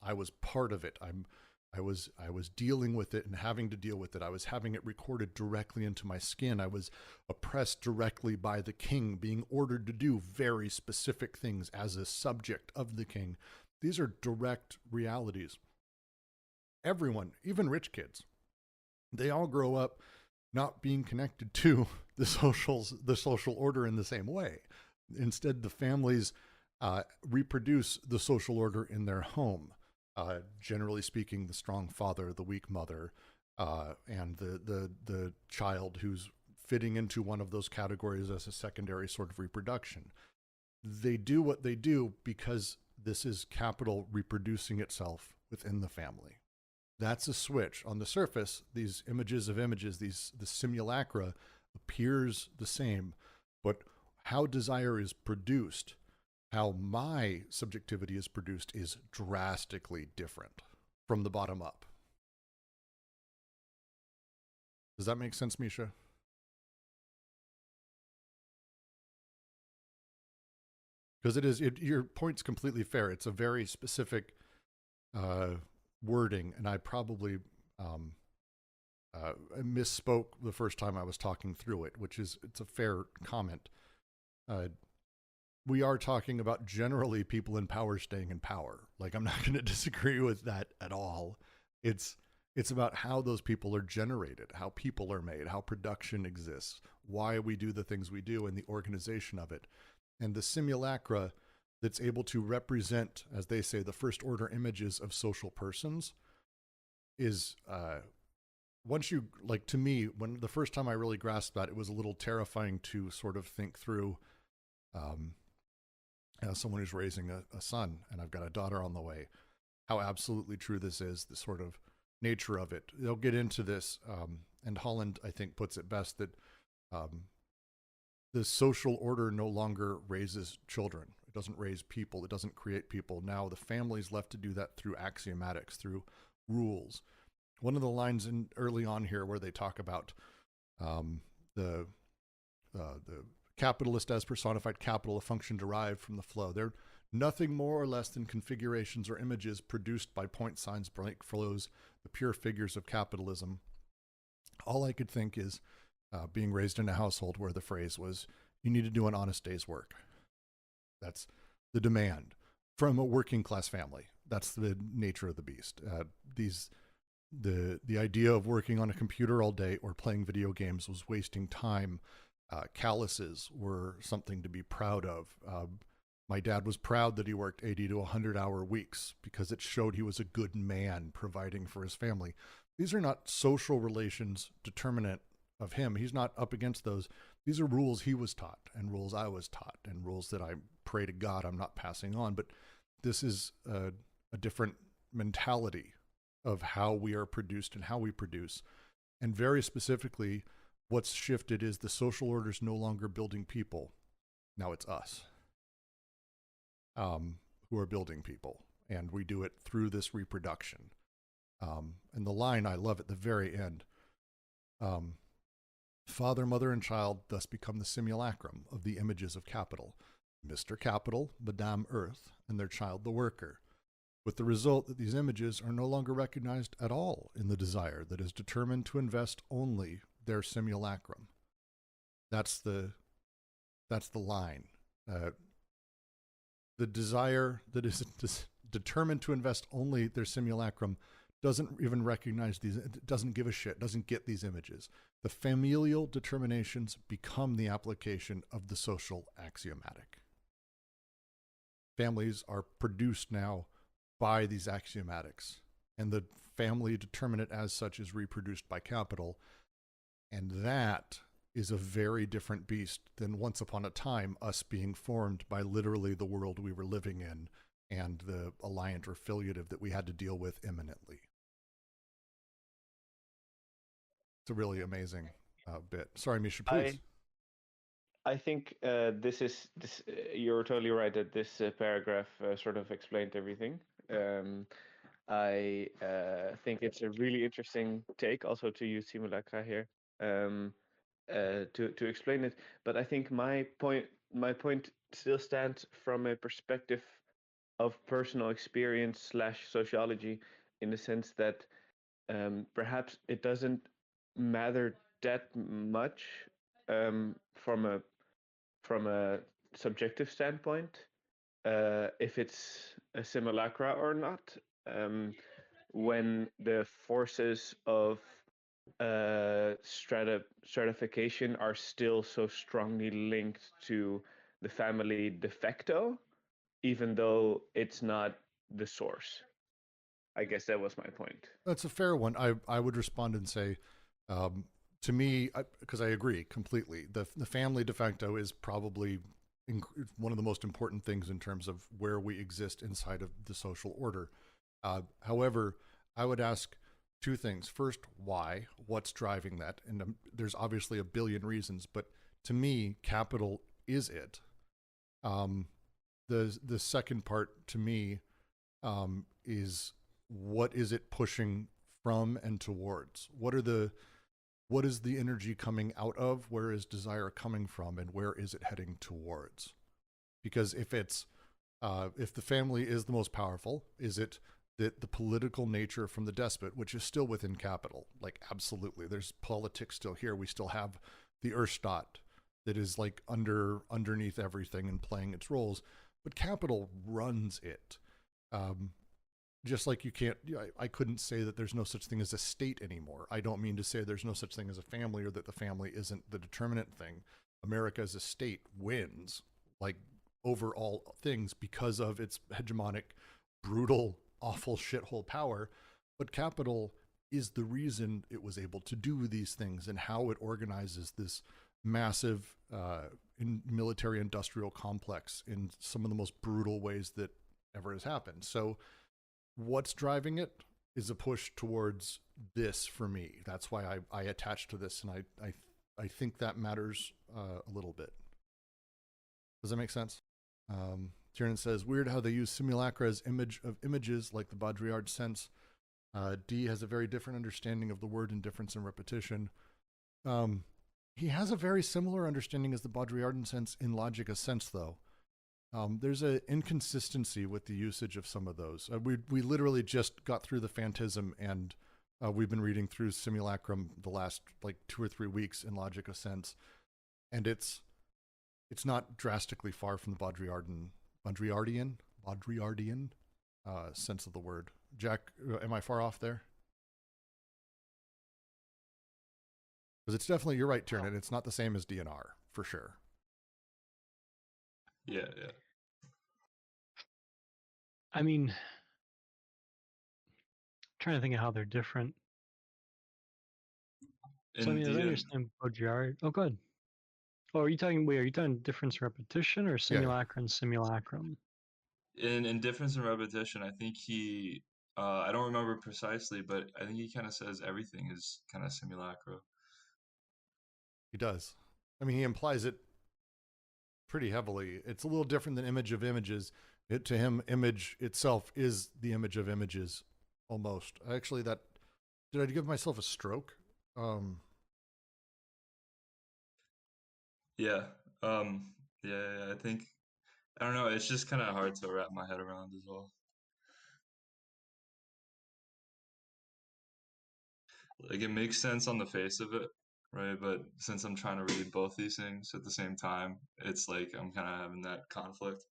I was part of it. I was dealing with it and having to deal with it. I was having it recorded directly into my skin. I was oppressed directly by the king, being ordered to do very specific things as a subject of the king. These are direct realities. Everyone, even rich kids, they all grow up not being connected to the social order in the same way. Instead, the families reproduce the social order in their home. Generally speaking, the strong father, the weak mother, and the child who's fitting into one of those categories as a secondary sort of reproduction. They do what they do because this is capital reproducing itself within the family. That's a switch. On the surface, these images of images, the simulacra appears the same, but how desire is produced, how my subjectivity is produced, is drastically different from the bottom up. Does that make sense, Misha? Because your point's completely fair. It's a very specific uh, wording, and I probably I misspoke the first time I was talking through it, which is it's a fair comment. Uh, we are talking about generally people in power staying in power. Like, I'm not going to disagree with that at all. It's it's about how those people are generated, how people are made, how production exists, why we do the things we do, and the organization of it. And the simulacra that's able to represent, as they say, the first order images of social persons is once you, like, to me, when the first time I really grasped that, it was a little terrifying to sort of think through. Um, as someone who's raising a son, and I've got a daughter on the way, how absolutely true this is, the sort of nature of it. They'll get into this, and Holland, I think, puts it best that the social order no longer raises children. It doesn't raise people. It doesn't create people. Now the family's left to do that through axiomatics, through rules. One of the lines in early on here where they talk about the capitalist as personified capital, a function derived from the flow. They're nothing more or less than configurations or images produced by point signs, blank flows, the pure figures of capitalism. All I could think is being raised in a household where the phrase was, you need to do an honest day's work. That's the demand from a working class family. That's the nature of the beast. The idea of working on a computer all day or playing video games was wasting time. Calluses were something to be proud of. My dad was proud that he worked 80 to 100-hour weeks because it showed he was a good man providing for his family. These are not social relations determinant of him. He's not up against those. These are rules he was taught and rules I was taught and rules that I pray to God I'm not passing on. But this is a different mentality of how we are produced and how we produce. And very specifically, what's shifted is the social order's no longer building people. Now it's us who are building people. And we do it through this reproduction. And the line I love at the very end, father, mother, and child thus become the simulacrum of the images of capital. Mr. Capital, Madame Earth, and their child the worker. With the result that these images are no longer recognized at all in the desire that is determined to invest only their simulacrum. That's the line. The desire that is determined to invest only their simulacrum doesn't even recognize these, doesn't give a shit, doesn't get these images. The familial determinations become the application of the social axiomatic. Families are produced now by these axiomatics, and the family determinate as such is reproduced by capital. And that is a very different beast than once upon a time us being formed by literally the world we were living in and the alliant or affiliative that we had to deal with imminently. It's a really amazing bit. Sorry, Misha, please. I think this. You're totally right that this paragraph sort of explained everything. I think it's a really interesting take also to use simulacra here to explain it. But I think my point still stands from a perspective of personal experience slash sociology, in the sense that perhaps it doesn't matter that much from a subjective standpoint if it's a simulacra or not, when the forces of stratification are still so strongly linked to the family de facto, even though it's not the source. I guess that was my point. That's a fair one. I would respond and say, to me, because I agree completely, the family de facto is probably one of the most important things in terms of where we exist inside of the social order. However, I would ask two things. First, why? What's driving that? And there's obviously a billion reasons, but to me, capital is it. The second part to me is what is it pushing from and towards? What are what is the energy coming out of? Where is desire coming from? And where is it heading towards? Because if the family is the most powerful, is it that the political nature from the despot, which is still within capital, like absolutely, there's politics still here. We still have the Urstaat that is like underneath everything and playing its roles, but capital runs it. Just like I couldn't say that there's no such thing as a state anymore. I don't mean to say there's no such thing as a family or that the family isn't the determinant thing. America as a state wins, like, over all things because of its hegemonic, brutal, awful shithole power. But capital is the reason it was able to do these things and how it organizes this massive military industrial complex in some of the most brutal ways that ever has happened. So what's driving it is a push towards this for me. That's why I attach to this, and I think that matters a little bit. Does that make sense? Tiernan says, weird how they use simulacra as images like the Baudrillard sense. D has a very different understanding of the word indifference and repetition. He has a very similar understanding as the Baudrillardian sense in logic of sense, though. There's an inconsistency with the usage of some of those. We literally just got through the Phantasm, and we've been reading through Simulacrum the last like 2 or 3 weeks in logic of sense, and it's not drastically far from the Baudrillardian sense of the word. Jack, am I far off there? Because it's definitely, you're right, Tiernan, it's not the same as DNR, for sure. Yeah. I mean, I'm trying to think of how they're different. So I mean, as I understand Baudrillard. Oh, good. Oh, are you talking difference repetition or simulacra and simulacrum? In difference and repetition, I think he, I don't remember precisely, but I think he kind of says everything is kind of simulacra. He does. I mean, he implies it pretty heavily. It's a little different than image of images. To him, image itself is the image of images, almost. Actually, did I give myself a stroke? Yeah. I think, I don't know, it's just kind of hard to wrap my head around as well. Like, it makes sense on the face of it, right? But since I'm trying to read both these things at the same time, it's like I'm kind of having that conflict.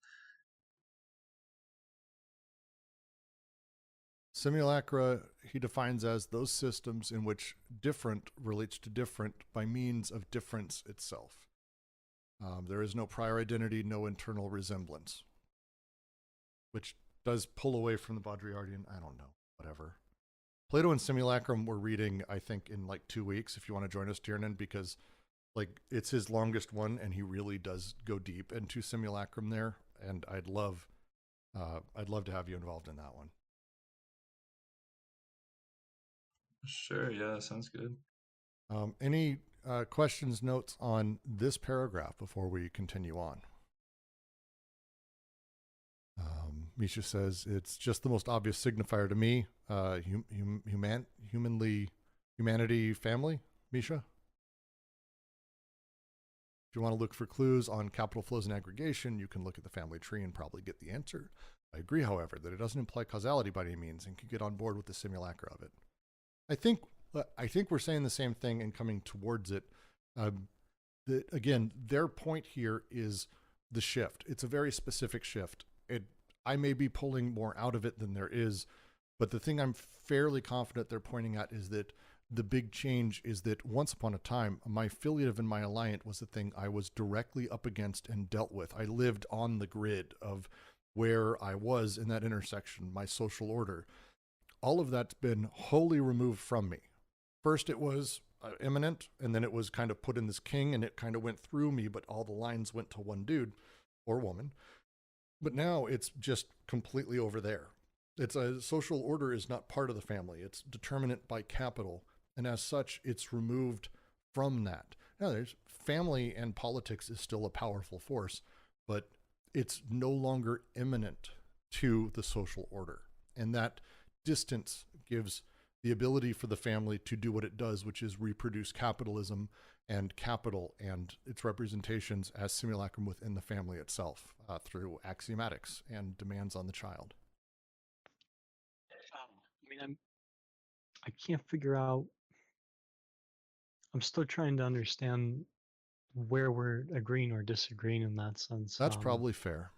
Simulacra, he defines as those systems in which different relates to different by means of difference itself. There is no prior identity, no internal resemblance, which does pull away from the Baudrillardian. I don't know, whatever. Plato and Simulacrum we're reading, I think, in like 2 weeks, if you want to join us, Tiernan, because like it's his longest one and he really does go deep into Simulacrum there. And I'd love to have you involved in that one. Sure, yeah, sounds good. Any questions, notes on this paragraph before we continue on? Misha says, it's just the most obvious signifier to me. Humanity, family, Misha? If you want to look for clues on capital flows and aggregation, you can look at the family tree and probably get the answer. I agree, however, that it doesn't imply causality by any means and can get on board with the simulacra of it. I think we're saying the same thing and coming towards it. Again, their point here is the shift. It's a very specific shift. I may be pulling more out of it than there is, but the thing I'm fairly confident they're pointing at is that the big change is that once upon a time, my affiliative and my alliant was the thing I was directly up against and dealt with. I lived on the grid of where I was in that intersection, my social order. All of that's been wholly removed from me. First it was immanent, and then it was kind of put in this king, and it kind of went through me, but all the lines went to one dude or woman. But now it's just completely over there. It's a social order is not part of the family. It's determinate by capital. And as such, it's removed from that. Now there's family and politics is still a powerful force, but it's no longer immanent to the social order. And that distance gives the ability for the family to do what it does, which is reproduce capitalism and capital and its representations as simulacrum within the family itself through axiomatics and demands on the child. I mean, I can't figure out. I'm still trying to understand where we're agreeing or disagreeing in that sense. That's probably fair.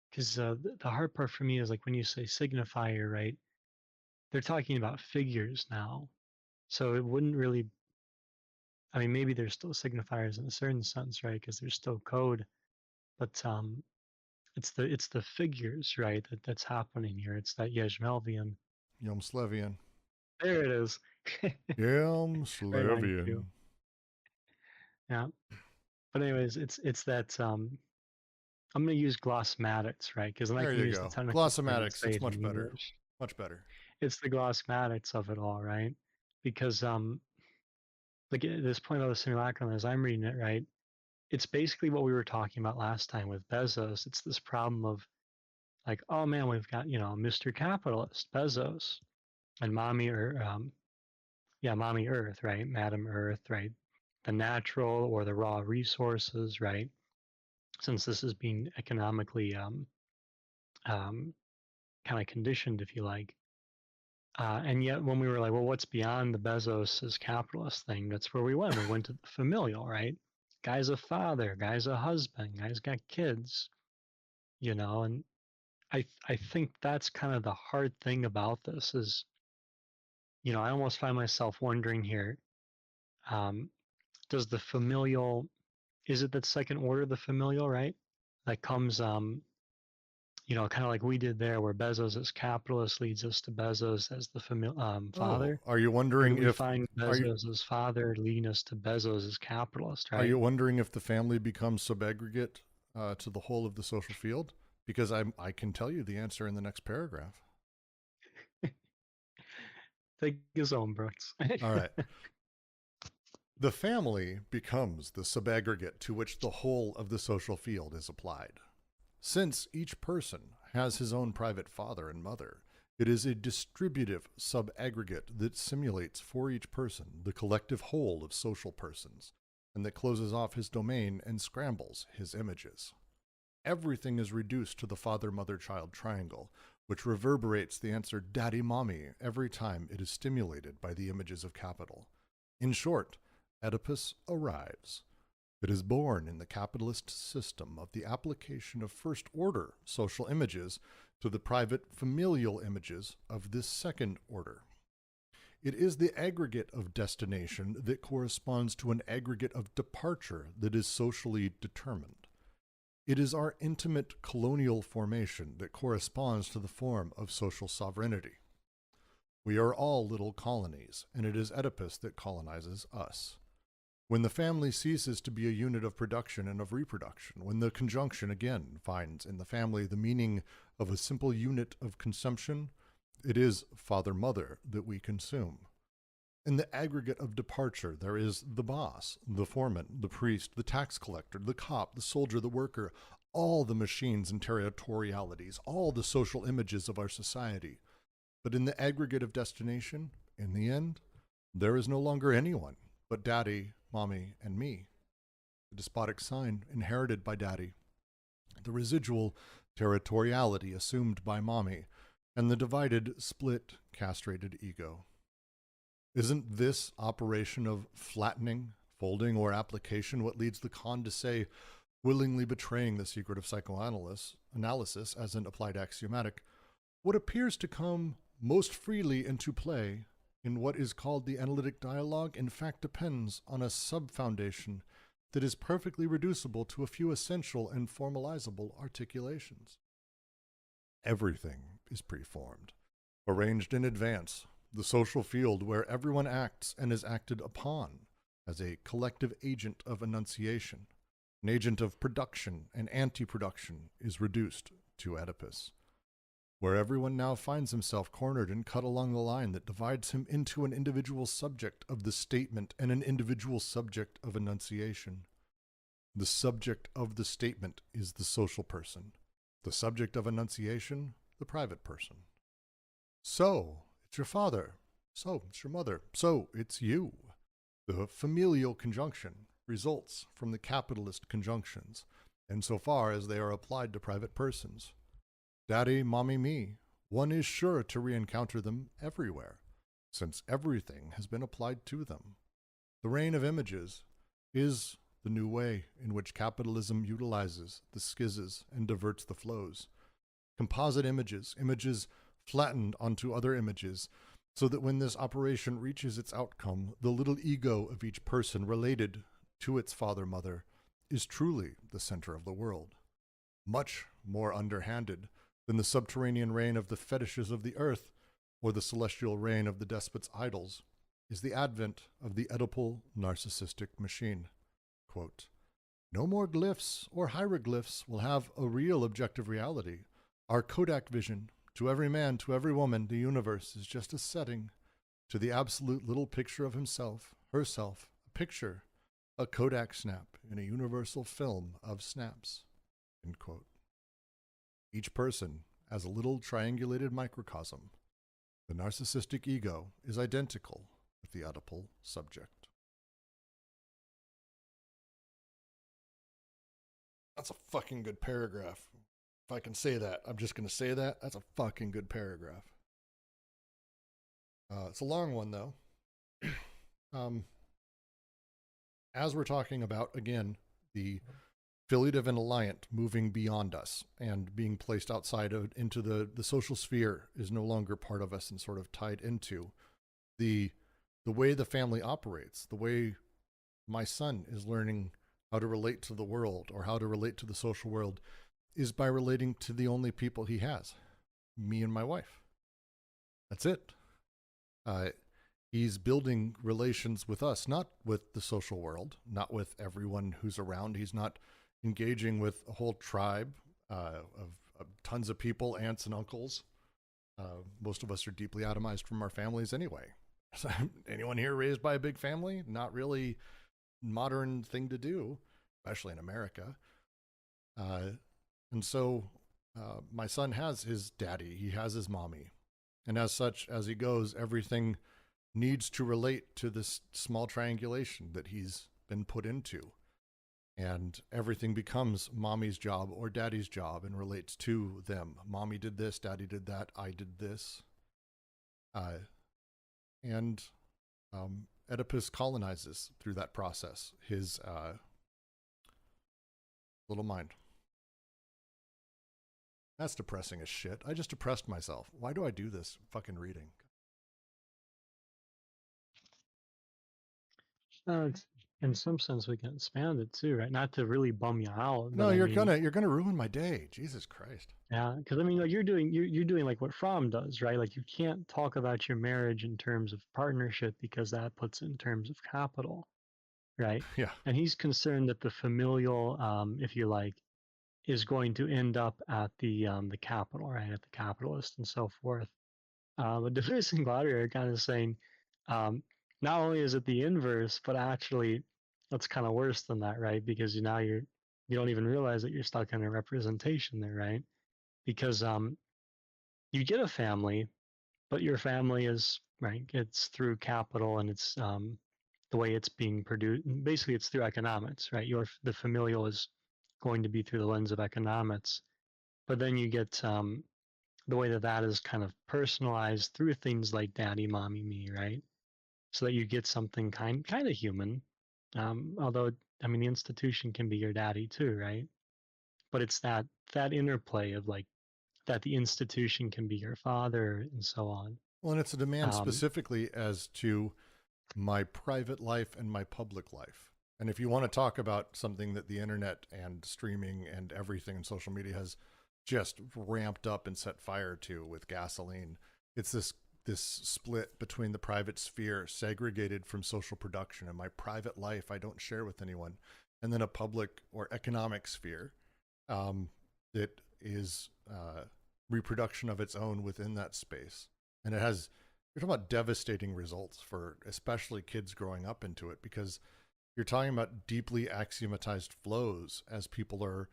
Because the hard part for me is like when you say signifier, right? They're talking about figures now. So it wouldn't really, I mean, maybe there's still signifiers in a certain sense, right? Because there's still code, but it's the figures, right? That's happening here. It's that Yezhmelvian. Yom Slevian. There it is. Yom Right on Slevian. cue. Yeah. But anyways, it's that I'm gonna use glossmatics, right? Because then I There can you use go. the technical term and Glossomatics. say It's it much in better. English. Much better. It's the glossmatics of it all, right? Because like at this point of the simulacrum, as I'm reading it, right, it's basically what we were talking about last time with Bezos. It's this problem of like, oh man, we've got Mr. Capitalist Bezos and Mommy Mommy Earth, right, Madam Earth, right, the natural or the raw resources, right, since this is being economically kind of conditioned, if you like. And yet, when we were like, well, what's beyond the Bezos' capitalist thing? That's where we went. We went to the familial, right? Guy's a father, guy's a husband, guy's got kids, and I think that's kind of the hard thing about this is, I almost find myself wondering here, um, does the familial, is it that second order, the familial, right? That comes, kind of like we did there, where Bezos as capitalist leads us to Bezos as the father. Are you Or do wondering we if find are you Bezos as father leading us to Bezos as capitalist, are right? you wondering if the family becomes subaggregate to the whole of the social field? Because I can tell you the answer in the next paragraph. Take his own, Brooks. All right. The family becomes the subaggregate to which the whole of the social field is applied. Since each person has his own private father and mother, it is a distributive subaggregate that simulates for each person the collective whole of social persons, and that closes off his domain and scrambles his images. Everything is reduced to the father-mother-child triangle, which reverberates the answer daddy-mommy every time it is stimulated by the images of capital. In short, Oedipus arrives. It is born in the capitalist system of the application of first-order social images to the private familial images of this second order. It is the aggregate of destination that corresponds to an aggregate of departure that is socially determined. It is our intimate colonial formation that corresponds to the form of social sovereignty. We are all little colonies, and it is Oedipus that colonizes us. When the family ceases to be a unit of production and of reproduction, when the conjunction again finds in the family the meaning of a simple unit of consumption, it is father-mother that we consume. In the aggregate of departure, there is the boss, the foreman, the priest, the tax collector, the cop, the soldier, the worker, all the machines and territorialities, all the social images of our society. But in the aggregate of destination, in the end, there is no longer anyone but daddy, mommy, and me. The despotic sign inherited by daddy, the residual territoriality assumed by mommy, and the divided, split, castrated ego. Isn't this operation of flattening, folding, or application what leads the con to say, willingly betraying the secret of psychoanalysis as an applied axiomatic, what appears to come most freely into play in what is called the analytic dialogue in fact depends on a sub-foundation that is perfectly reducible to a few essential and formalizable articulations. Everything is preformed, arranged in advance, the social field where everyone acts and is acted upon as a collective agent of enunciation, an agent of production and anti-production is reduced to Oedipus, where everyone now finds himself cornered and cut along the line that divides him into an individual subject of the statement and an individual subject of enunciation. The subject of the statement is the social person, the subject of enunciation, the private person. So, it's your father. So, it's your mother. So, it's you. The familial conjunction results from the capitalist conjunctions, insofar as they are applied to private persons. Daddy, mommy, me. One is sure to re-encounter them everywhere, since everything has been applied to them. The reign of images is the new way in which capitalism utilizes the schizzes and diverts the flows. Composite images, images flattened onto other images, so that when this operation reaches its outcome, the little ego of each person related to its father-mother is truly the center of the world. Much more underhanded than the subterranean reign of the fetishes of the earth or the celestial reign of the despot's idols is the advent of the Oedipal narcissistic machine. Quote, no more glyphs or hieroglyphs will have a real objective reality. Our Kodak vision, to every man, to every woman, the universe is just a setting to the absolute little picture of himself, herself, a picture, a Kodak snap in a universal film of snaps. End quote. Each person as a little triangulated microcosm. The narcissistic ego is identical with the Oedipal subject. That's a fucking good paragraph. If I can say that, I'm just going to say that. That's a fucking good paragraph. It's a long one, though. As we're talking about, again, the affiliative and alliant moving beyond us and being placed outside of into the social sphere is no longer part of us and sort of tied into the way the family operates, the way my son is learning how to relate to the world or how to relate to the social world is by relating to the only people he has, me and my wife. That's it. He's building relations with us, not with the social world, not with everyone who's around. He's not engaging with a whole tribe of tons of people, aunts and uncles. Most of us are deeply atomized from our families anyway. So, anyone here raised by a big family? Not really modern thing to do, especially in America. And so my son has his daddy, he has his mommy. And as such, as he goes, everything needs to relate to this small triangulation that he's been put into. And everything becomes mommy's job or daddy's job and relates to them. Mommy did this, daddy did that, I did this. And Oedipus colonizes through that process his little mind. That's depressing as shit. I just depressed myself. Why do I do this fucking reading? In some sense, we can expand it too, right? Not to really bum you out. No, but you're gonna ruin my day. Jesus Christ. Yeah, because I mean, like you're doing like what Fromm does, right? Like you can't talk about your marriage in terms of partnership because that puts it in terms of capital, right? Yeah. And he's concerned that the familial, if you like, is going to end up at the capital, right? At the capitalist and so forth. But Deleuze and Gladier are kind of saying, not only is it the inverse, but actually that's kind of worse than that, right? Because now you don't even realize that you're stuck in a representation there, right? Because you get a family, but your family is right. It's through capital, and it's the way it's being produced. Basically, it's through economics, right? The familial is going to be through the lens of economics, but then you get the way that is kind of personalized through things like daddy, mommy, me, right? So that you get something kind of human. Although I mean, the institution can be your daddy too, right? But it's that interplay of like that the institution can be your father and so on. Well, and it's a demand specifically as to my private life and my public life. And if you want to talk about something that the internet and streaming and everything in social media has just ramped up and set fire to with gasoline, it's this split between the private sphere segregated from social production, and my private life I don't share with anyone, and then a public or economic sphere that is reproduction of its own within that space. And you're talking about devastating results for especially kids growing up into it, because you're talking about deeply axiomatized flows as people are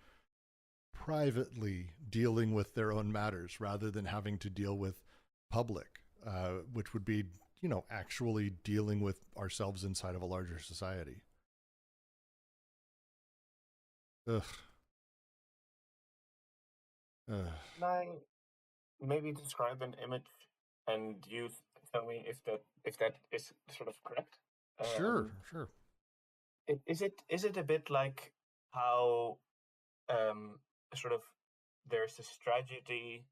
privately dealing with their own matters rather than having to deal with public. which would be, actually dealing with ourselves inside of a larger society. Ugh. Can I maybe describe an image, and you tell me if that is sort of correct? Sure. Is it a bit like how sort of there's a strategy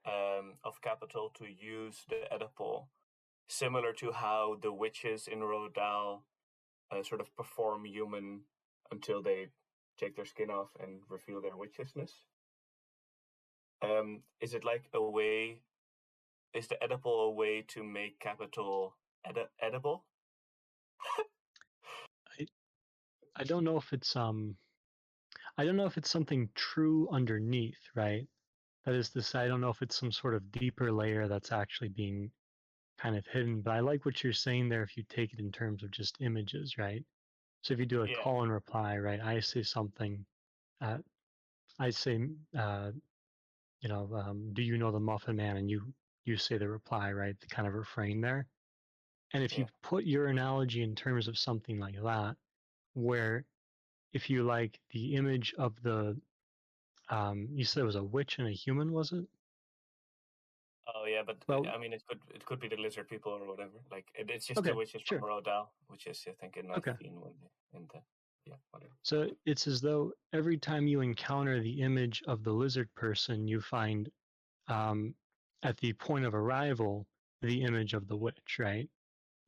of capital to use the Oedipal, similar to how the witches in Roald Dahl sort of perform human until they take their skin off and reveal their witchisness? Is it like a way? Is the Oedipal a way to make capital edible? I don't know if it's I don't know if it's something true underneath, right? That is to say, I don't know if it's some sort of deeper layer that's actually being kind of hidden. But I like what you're saying there if you take it in terms of just images, right? So if you do a Yeah. call and reply, right? I say something, I say, do you know the Muffin Man? And you say the reply, right? The kind of refrain there. And if you put your analogy in terms of something like that, where if you like the image of the, you said it was a witch and a human, was it? Oh yeah, but Well, I mean, it could be the lizard people or whatever. Like it's just okay, the witches sure. from Roald Dahl, which is I think in Okay. 19 when in the whatever. So it's as though every time you encounter the image of the lizard person, you find at the point of arrival the image of the witch, right?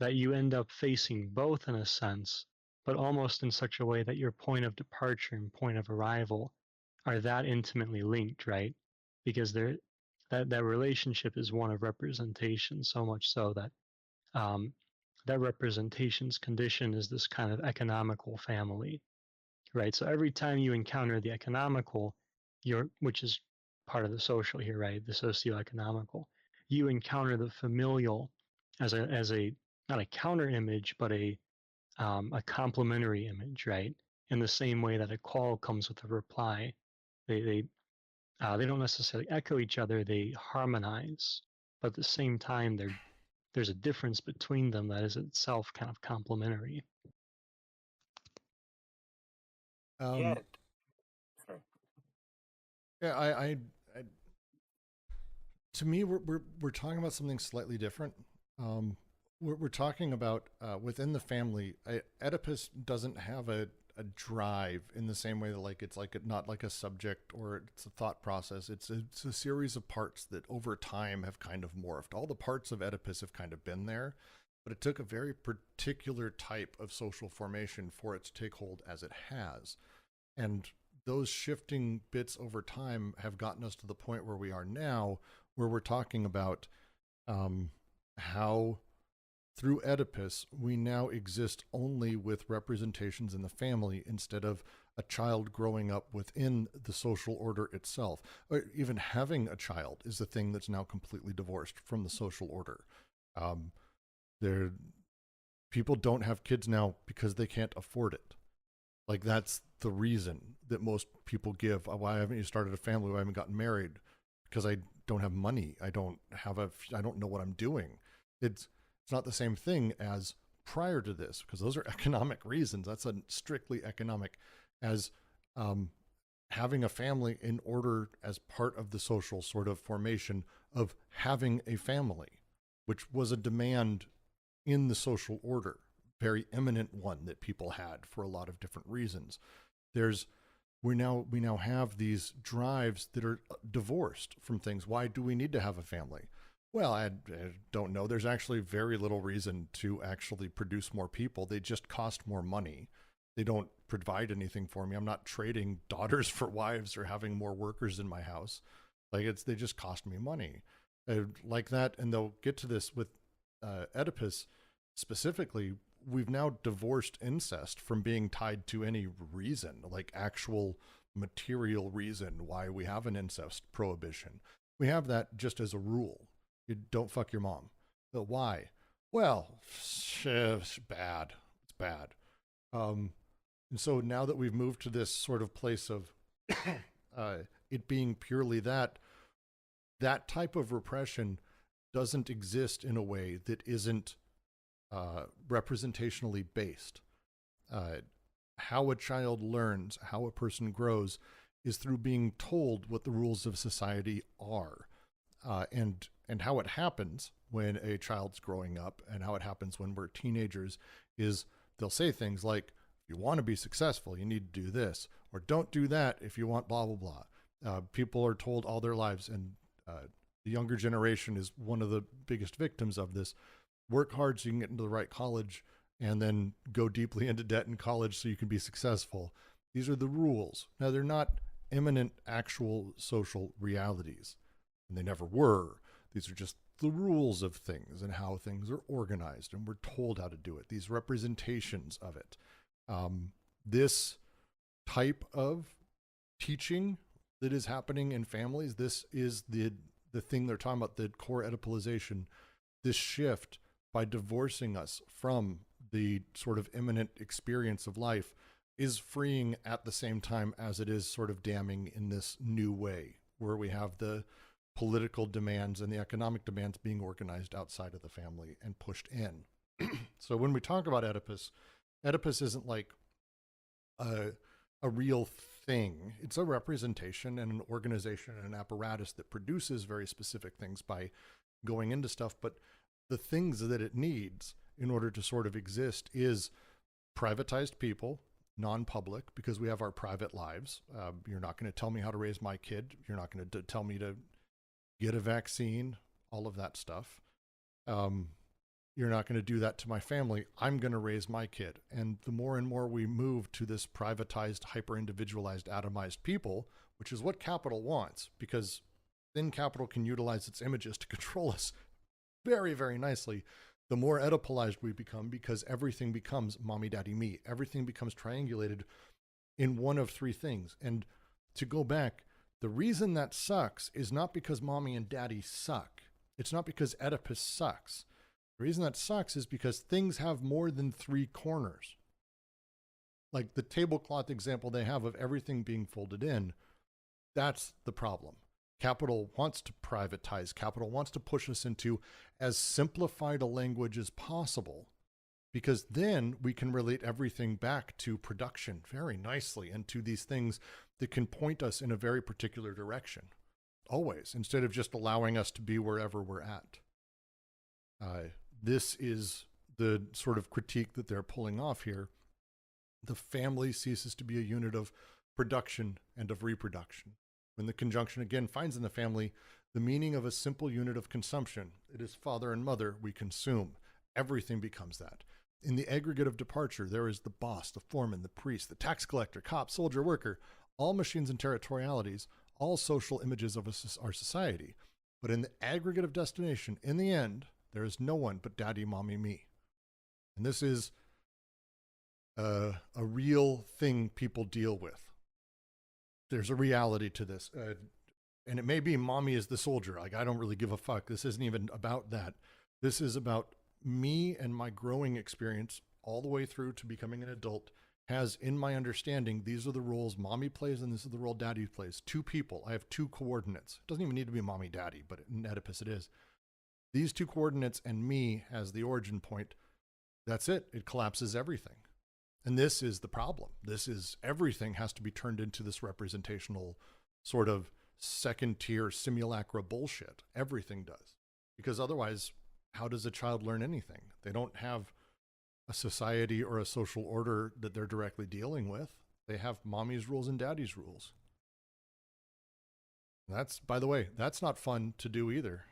That you end up facing both in a sense, but almost in such a way that your point of departure and point of arrival are that intimately linked, right? Because that relationship is one of representation, so much so that that representation's condition is this kind of economical family, right? So every time you encounter the economical, which is part of the social here, right? The socio-economical, you encounter the familial as a not a counter image, but a complementary image, right? In the same way that a call comes with a reply, they don't necessarily echo each other; they harmonize, but at the same time, there's a difference between them that is itself kind of complementary. Yeah. Sorry. Yeah, I to me, we're talking about something slightly different. We're talking about within the family. Oedipus doesn't have a drive in the same way that it's not like a subject or it's a thought process. It's a series of parts that over time have kind of morphed. All the parts of Oedipus have kind of been there, but it took a very particular type of social formation for it to take hold as it has, and those shifting bits over time have gotten us to the point where we are now, where we're talking about how through Oedipus we now exist only with representations in the family instead of a child growing up within the social order itself. Or even having a child is a thing that's now completely divorced from the social order. People don't have kids now because they can't afford it. Like, that's the reason that most people give. Why haven't you started a family? Why haven't gotten married? Because I don't have money. I don't know what I'm doing. It's not the same thing as prior to this, because those are economic reasons. That's a strictly economic, as having a family in order as part of the social sort of formation of having a family, which was a demand in the social order, very eminent one that people had for a lot of different reasons. We now have these drives that are divorced from things. Why do we need to have a family? Well, I don't know. There's actually very little reason to actually produce more people. They just cost more money. They don't provide anything for me. I'm not trading daughters for wives or having more workers in my house. They just cost me money. Like that, and they'll get to this with Oedipus specifically. We've now divorced incest from being tied to any reason, like actual material reason why we have an incest prohibition. We have that just as a rule. You don't fuck your mom. But why? Well, it's bad. It's bad. And so now that we've moved to this sort of place of it being purely that type of repression doesn't exist in a way that isn't representationally based. How a child learns, how a person grows, is through being told what the rules of society are, and how it happens when a child's growing up, and how it happens when we're teenagers, is they'll say things like, if you want to be successful, you need to do this, or don't do that if you want blah, blah, blah. People are told all their lives, and the younger generation is one of the biggest victims of this. Work hard so you can get into the right college, and then go deeply into debt in college so you can be successful. These are the rules. Now, they're not imminent actual social realities, and they never were. These are just the rules of things and how things are organized, and we're told how to do it, these representations of it. This type of teaching that is happening in families, this is the thing they're talking about, the core Oedipalization, this shift by divorcing us from the sort of imminent experience of life, is freeing at the same time as it is sort of damning in this new way, where we have the political demands and the economic demands being organized outside of the family and pushed in. So when we talk about Oedipus, Oedipus isn't like a real thing. It's a representation and an organization and an apparatus that produces very specific things by going into stuff. But the things that it needs in order to sort of exist is privatized people, non-public, because we have our private lives. You're not going to tell me how to raise my kid. You're not going to tell me to get a vaccine, all of that stuff. You're not going to do that to my family. I'm going to raise my kid. And the more and more we move to this privatized, hyper-individualized, atomized people, which is what capital wants, because then capital can utilize its images to control us very, very nicely, the more Oedipalized we become, because everything becomes mommy, daddy, me. Everything becomes triangulated in one of three things. And to go back, the reason that sucks is not because mommy and daddy suck. It's not because Oedipus sucks. The reason that sucks is because things have more than three corners. Like the tablecloth example they have of everything being folded in, that's the problem. Capital wants to privatize. Capital wants to push us into as simplified a language as possible, because then we can relate everything back to production very nicely and to these things that can point us in a very particular direction, always, instead of just allowing us to be wherever we're at. This is the sort of critique that they're pulling off here. The family ceases to be a unit of production and of reproduction. When the conjunction again finds in the family the meaning of a simple unit of consumption, it is father and mother, we consume. Everything becomes that. In the aggregate of departure, there is the boss, the foreman, the priest, the tax collector, cop, soldier, worker, all machines and territorialities, all social images of our society. But in the aggregate of destination, in the end, there is no one but daddy, mommy, me. And this is a real thing people deal with. There's a reality to this. And it may be mommy is the soldier. Like, I don't really give a fuck. This isn't even about that. This is about me and my growing experience all the way through to becoming an adult has, in my understanding, these are the roles mommy plays and this is the role daddy plays. Two people. I have two coordinates. It doesn't even need to be mommy, daddy, but in Oedipus it is. These two coordinates and me as the origin point, that's it. It collapses everything. And this is the problem. This is everything has to be turned into this representational sort of second tier simulacra bullshit. Everything does. Because otherwise, how does a child learn anything? They don't have a society or a social order that they're directly dealing with. They have mommy's rules and daddy's rules. That's, by the way, that's not fun to do either.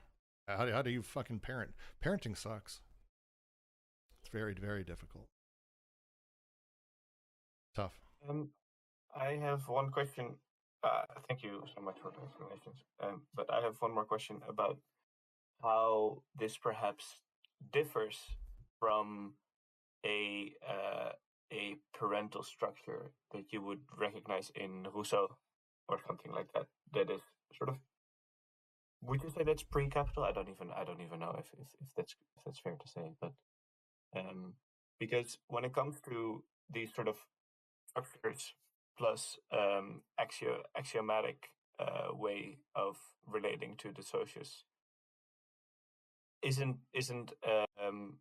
How do you fucking parent? Parenting sucks. It's very, very difficult. Tough. I have one question. Thank you so much for the explanations. But I have one more question about how this perhaps differs from a parental structure that you would recognize in Rousseau or something like that. That is sort of. Would you say that's pre-capital? I don't even know if that's fair to say, but because when it comes to these sort of structures plus axiomatic way of relating to the socius, isn't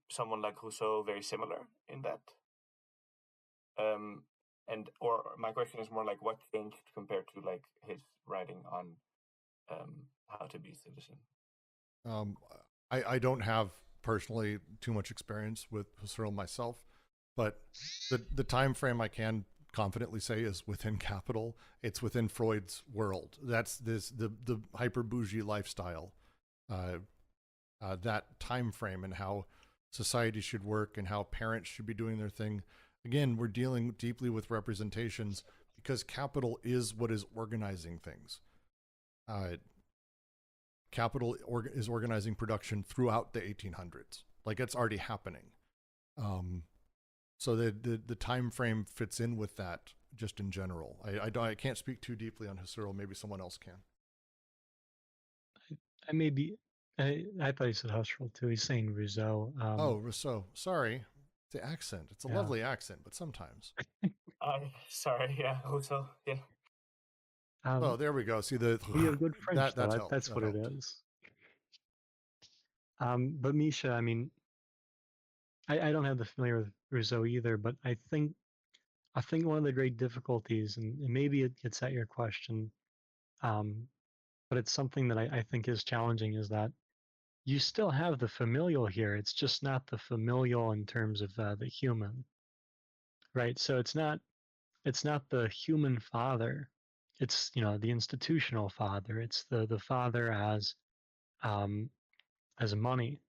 someone like Rousseau very similar in that? Or my question is more like, what changed compared to like his writing on how to be a citizen? I don't have personally too much experience with Husserl myself, but the time frame I can confidently say is within Capital. It's within Freud's world. That's the hyper bougie lifestyle, that time frame, and how society should work and how parents should be doing their thing. Again, we're dealing deeply with representations because Capital is what is organizing things. Capital is organizing production throughout the 1800s. Like, it's already happening. So the time frame fits in with that just in general. I can't speak too deeply on Husserl. Maybe someone else can. I thought he said Husserl too. He's saying Rousseau. Oh, Rousseau. Sorry. The accent. It's a lovely accent, but sometimes. Sorry, yeah, Rousseau, yeah. Oh, there we go. See, we have good French, that's that what helped. it is. But Misha, I mean, I don't have the familiar with Rousseau either, but I think one of the great difficulties, and maybe it gets at your question, but it's something that I think is challenging, is that you still have the familial here. It's just not the familial in terms of the human, right? So it's not the human father. It's, the institutional father. It's the father as money,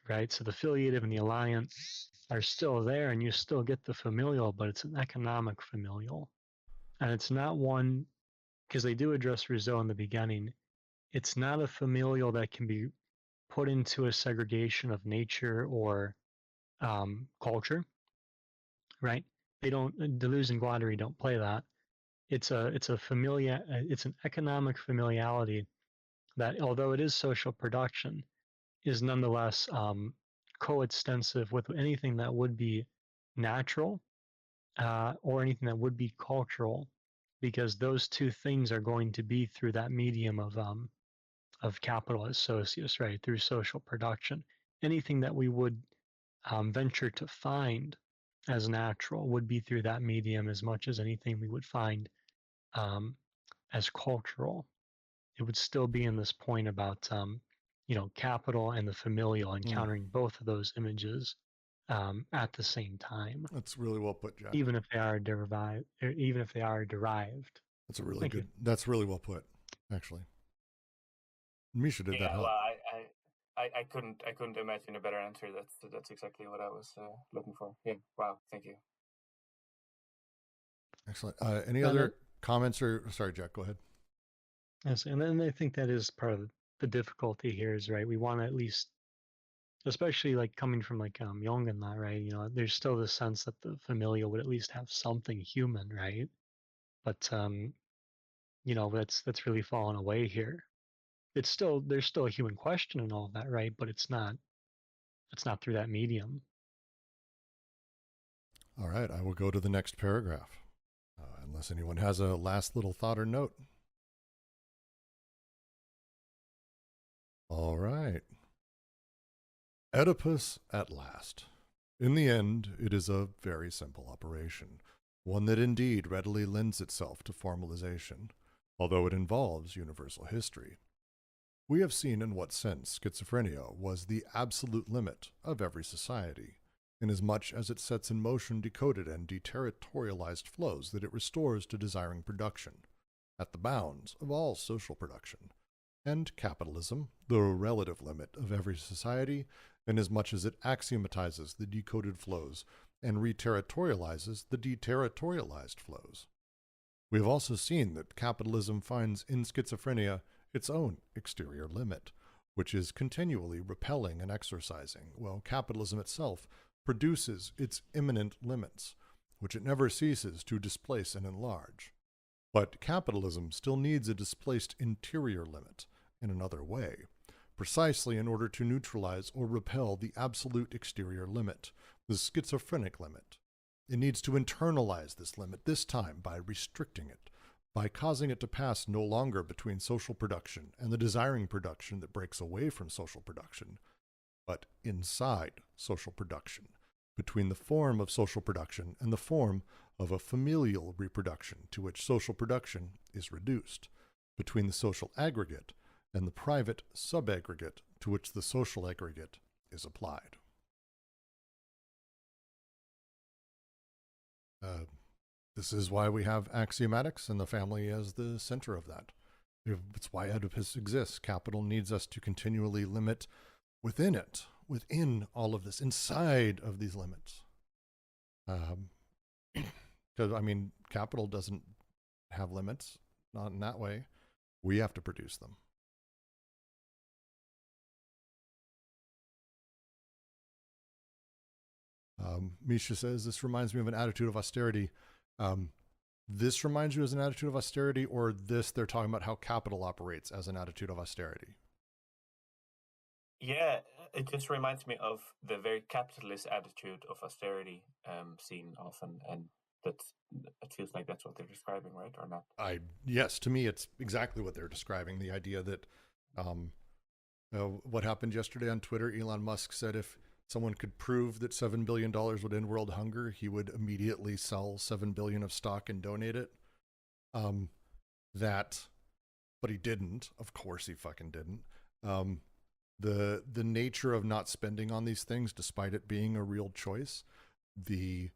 right? So the filiative and the alliance are still there, and you still get the familial, but it's an economic familial, and it's not one, because they do address Rousseau in the beginning. It's not a familial that can be put into a segregation of nature or culture, right? They don't. Deleuze and Guattari don't play that. It's an economic familiality that, although it is social production, is nonetheless coextensive with anything that would be natural or anything that would be cultural, because those two things are going to be through that medium of capitalist socius, right? Through social production. Anything that we would venture to find as natural would be through that medium as much as anything we would find as cultural. It would still be in this point about capital and the familial, encountering both of those images at the same time. That's really well put, Jack. Even if they are derived. That's a really good. That's really well put, actually. Misha did that. Well, I couldn't imagine a better answer. That's exactly what I was looking for. Yeah. Wow. Thank you. Excellent. Any other comments or sorry, Jack, go ahead. Yes, and then I think that is part of the difficulty here is, right, we want to at least, especially like coming from like Jung and that, right, there's still the sense that the familial would at least have something human, right? But that's really fallen away here. There's still a human question and all of that, right? But it's not through that medium. All right, I will go to the next paragraph, unless anyone has a last little thought or note. All right. Oedipus at last. In the end, it is a very simple operation, one that indeed readily lends itself to formalization, although it involves universal history. We have seen in what sense schizophrenia was the absolute limit of every society, inasmuch as it sets in motion decoded and deterritorialized flows that it restores to desiring production, at the bounds of all social production, and capitalism, the relative limit of every society, inasmuch as it axiomatizes the decoded flows and reterritorializes the deterritorialized flows. We have also seen that capitalism finds in schizophrenia its own exterior limit, which is continually repelling and exercising, while capitalism itself produces its immanent limits, which it never ceases to displace and enlarge. But capitalism still needs a displaced interior limit in another way, precisely in order to neutralize or repel the absolute exterior limit, the schizophrenic limit. It needs to internalize this limit, this time by restricting it, by causing it to pass no longer between social production and the desiring production that breaks away from social production, but inside social production, between the form of social production and the form of a familial reproduction to which social production is reduced, between the social aggregate and the private subaggregate to which the social aggregate is applied. This is why we have axiomatics and the family as the center of that. It's why Oedipus exists. Capital needs us to continually limit within it, within all of this, inside of these limits. Because, I mean, capital doesn't have limits, not in that way. We have to produce them. Misha says, this reminds me of an attitude of austerity. This reminds you as an attitude of austerity, or this they're talking about how capital operates as an attitude of austerity? Yeah, it just reminds me of the very capitalist attitude of austerity seen often, and it feels like that's what they're describing, right, or not? Yes, to me, it's exactly what they're describing. The idea that what happened yesterday on Twitter, Elon Musk said if someone could prove that $7 billion would end world hunger, he would immediately sell $7 billion of stock and donate it. But he didn't. Of course he fucking didn't. The nature of not spending on these things, despite it being a real choice, the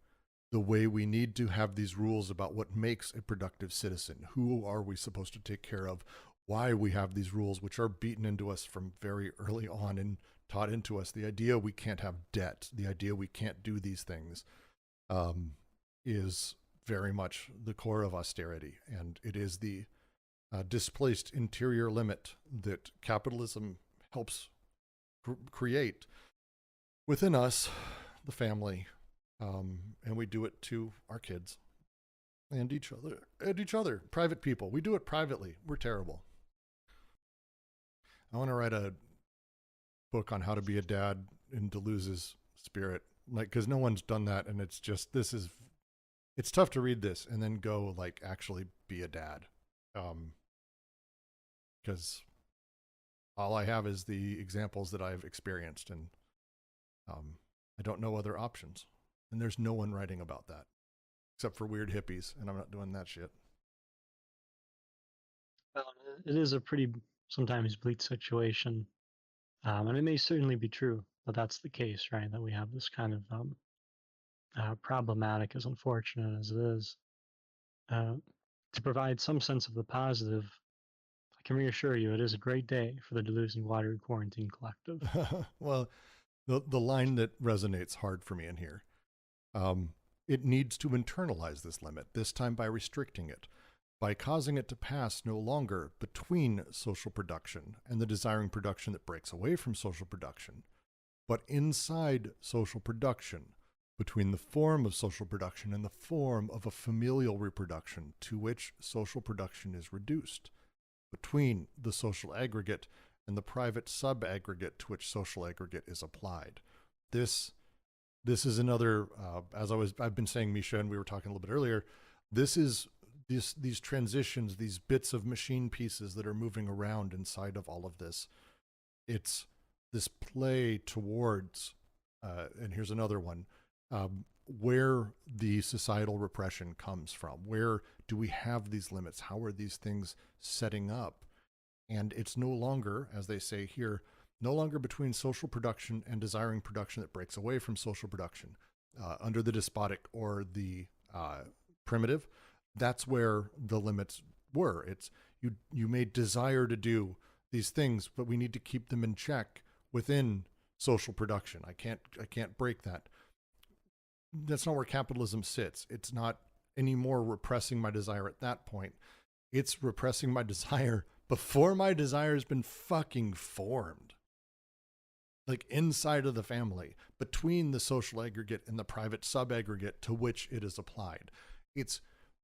way we need to have these rules about what makes a productive citizen, who are we supposed to take care of, why we have these rules, which are beaten into us from very early on and taught into us. The idea we can't have debt, the idea we can't do these things, is very much the core of austerity. And it is the displaced interior limit that capitalism helps create within us, the family, and we do it to our kids and each other, private people. We do it privately. We're terrible. I want to write a book on how to be a dad in Deleuze's spirit, like, because no one's done that, and it's just, it's tough to read this and then go like actually be a dad, because all I have is the examples that I've experienced, and I don't know other options, and there's no one writing about that except for weird hippies, and I'm not doing that shit. Well, it is a pretty sometimes bleak situation, and it may certainly be true that that's the case, right? That we have this kind of problematic, as unfortunate as it is. To provide some sense of the positive, I can reassure you it is a great day for the Deleuze and Water Quarantine Collective. Well, the line that resonates hard for me in here, it needs to internalize this limit, this time by restricting it, by causing it to pass no longer between social production and the desiring production that breaks away from social production, but inside social production, between the form of social production and the form of a familial reproduction to which social production is reduced, between the social aggregate and the private subaggregate to which social aggregate is applied. This is another, I've been saying, Misha, and we were talking a little bit earlier, this is these transitions, these bits of machine pieces that are moving around inside of all of this. It's this play towards, and here's another one, where the societal repression comes from. Where do we have these limits? How are these things setting up? And it's no longer, as they say here, no longer between social production and desiring production that breaks away from social production. Under the despotic or the primitive, that's where the limits were. It's you may desire to do these things, but we need to keep them in check within social production. I can't break that. That's not where capitalism sits. It's not anymore repressing my desire at that point. It's repressing my desire before my desire has been fucking formed. Like inside of the family, between the social aggregate and the private subaggregate to which it is applied. It's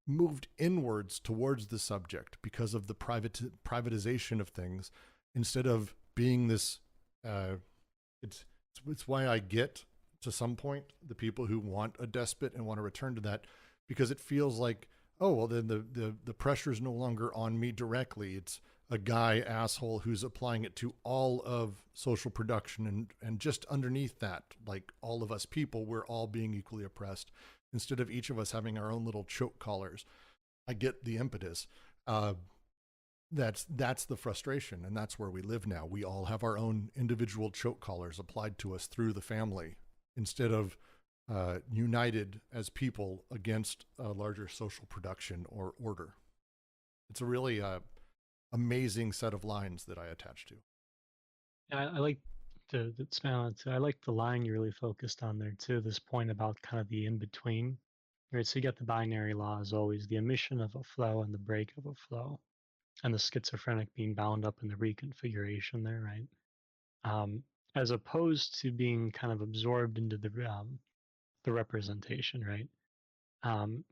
moved inwards towards the subject because of the privatization of things, instead of being this, it's why I get, to some point, the people who want a despot and want to return to that, because it feels like, oh, well, then the pressure is no longer on me directly. It's a guy asshole who's applying it to all of social production, and just underneath that, like all of us people, we're all being equally oppressed instead of each of us having our own little choke collars. I get the impetus. That's the frustration, and that's where we live now. We all have our own individual choke collars applied to us through the family instead of united as people against a larger social production or order. It's a really amazing set of lines that I attach to. I like to expand on it too. I like the line you really focused on there too. This point about kind of the in between, right? So you got the binary law as always, the emission of a flow and the break of a flow, and the schizophrenic being bound up in the reconfiguration there, right? As opposed to being kind of absorbed into the representation, right? And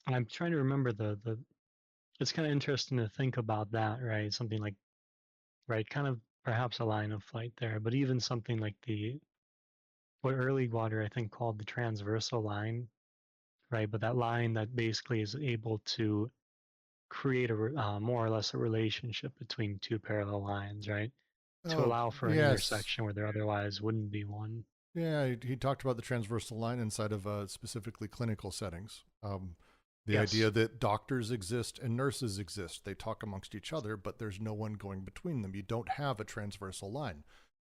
I'm trying to remember the. It's kind of interesting to think about that, right? Something like, right, kind of perhaps a line of flight there, but even something like what early water I think called the transversal line, right? But that line that basically is able to create a more or less a relationship between two parallel lines, right? To Oh, allow for an yes. intersection where there otherwise wouldn't be one. Yeah, he talked about the transversal line inside of specifically clinical settings. The Yes. idea that doctors exist and nurses exist. They talk amongst each other, but there's no one going between them. You don't have a transversal line.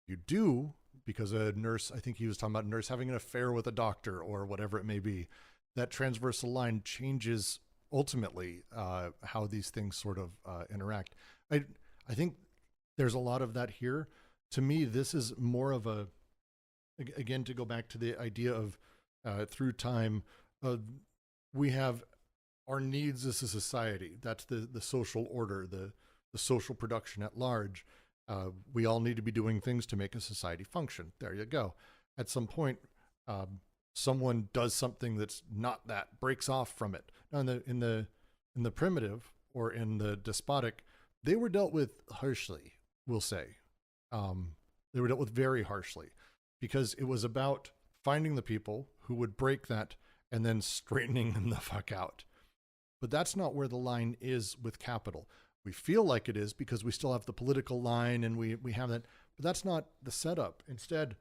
You do, because a nurse, I think he was talking about a nurse having an affair with a doctor or whatever it may be. That transversal line changes ultimately how these things sort of interact. I think there's a lot of that here. To me, this is more of a, again, to go back to the idea of through time, we have our needs as a society. That's the social order, the social production at large. We all need to be doing things to make a society function. There you go. At some point, someone does something that's not that, breaks off from it. Now, in the primitive or in the despotic, they were dealt with harshly. We'll say they were dealt with very harshly, because it was about finding the people who would break that and then straightening them the fuck out. But that's not where the line is with capital. We feel like it is because we still have the political line and we have that, but that's not the setup. Instead,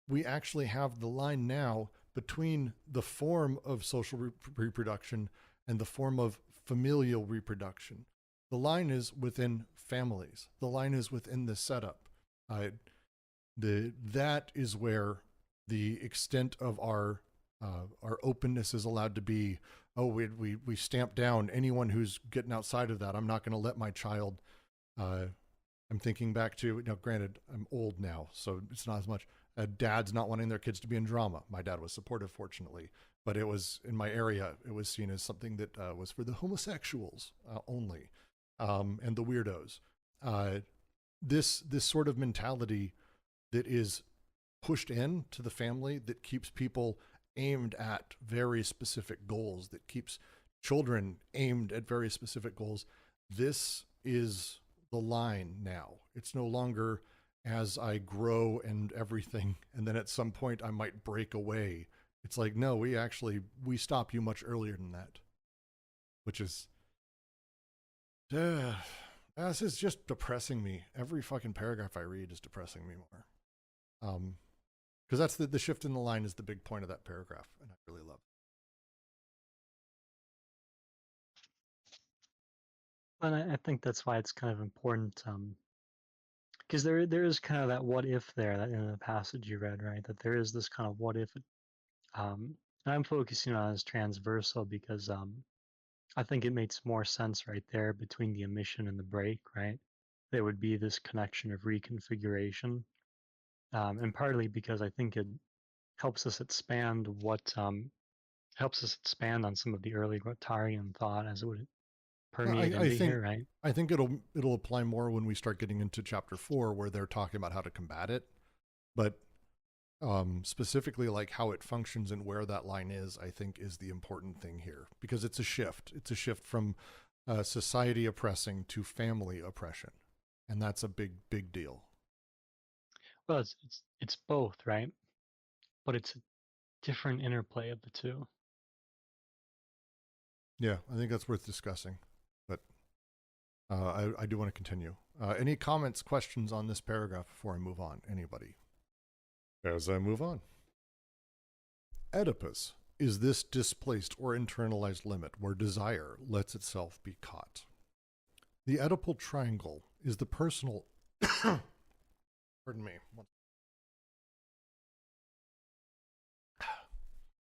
we actually have the line now between the form of social reproduction and the form of familial reproduction. The line is within families. The line is within the setup. That is where the extent of our openness is allowed to be. Oh, we stamp down anyone who's getting outside of that. I'm not going to let my child. I'm thinking back to, granted, I'm old now, so it's not as much. Dads not wanting their kids to be in drama. My dad was supportive, fortunately, but it was in my area. It was seen as something that was for the homosexuals only, and the weirdos. This sort of mentality that is pushed in to the family, that keeps people aimed at very specific goals, that keeps children aimed at very specific goals. This is the line now. It's no longer as I grow and everything, and then at some point I might break away. It's like, no, we stop you much earlier than that, which is, this is just depressing me. Every fucking paragraph I read is depressing me more. Because that's the shift in the line is the big point of that paragraph, and I really love it. And I think that's why it's kind of important, because there is kind of that what if there, that in the passage you read, right? That there is this kind of what if. And I'm focusing on as transversal because I think it makes more sense right there between the emission and the break, right? There would be this connection of reconfiguration, and partly because I think it helps us expand helps us expand on some of the early Guattarian thought as it would permeate into here, right? I think it'll apply more when we start getting into chapter 4, where they're talking about how to combat it, but specifically like how it functions and where that line is, I think is the important thing here, because it's a shift. It's a shift from society oppressing to family oppression, and that's a big deal. Well, it's both, right? But it's a different interplay of the two. Yeah, I think that's worth discussing. But I do want to continue. Any comments, questions on this paragraph before I move on? Anybody? As I move on. Oedipus is this displaced or internalized limit where desire lets itself be caught. The Oedipal triangle is the personal... Pardon me.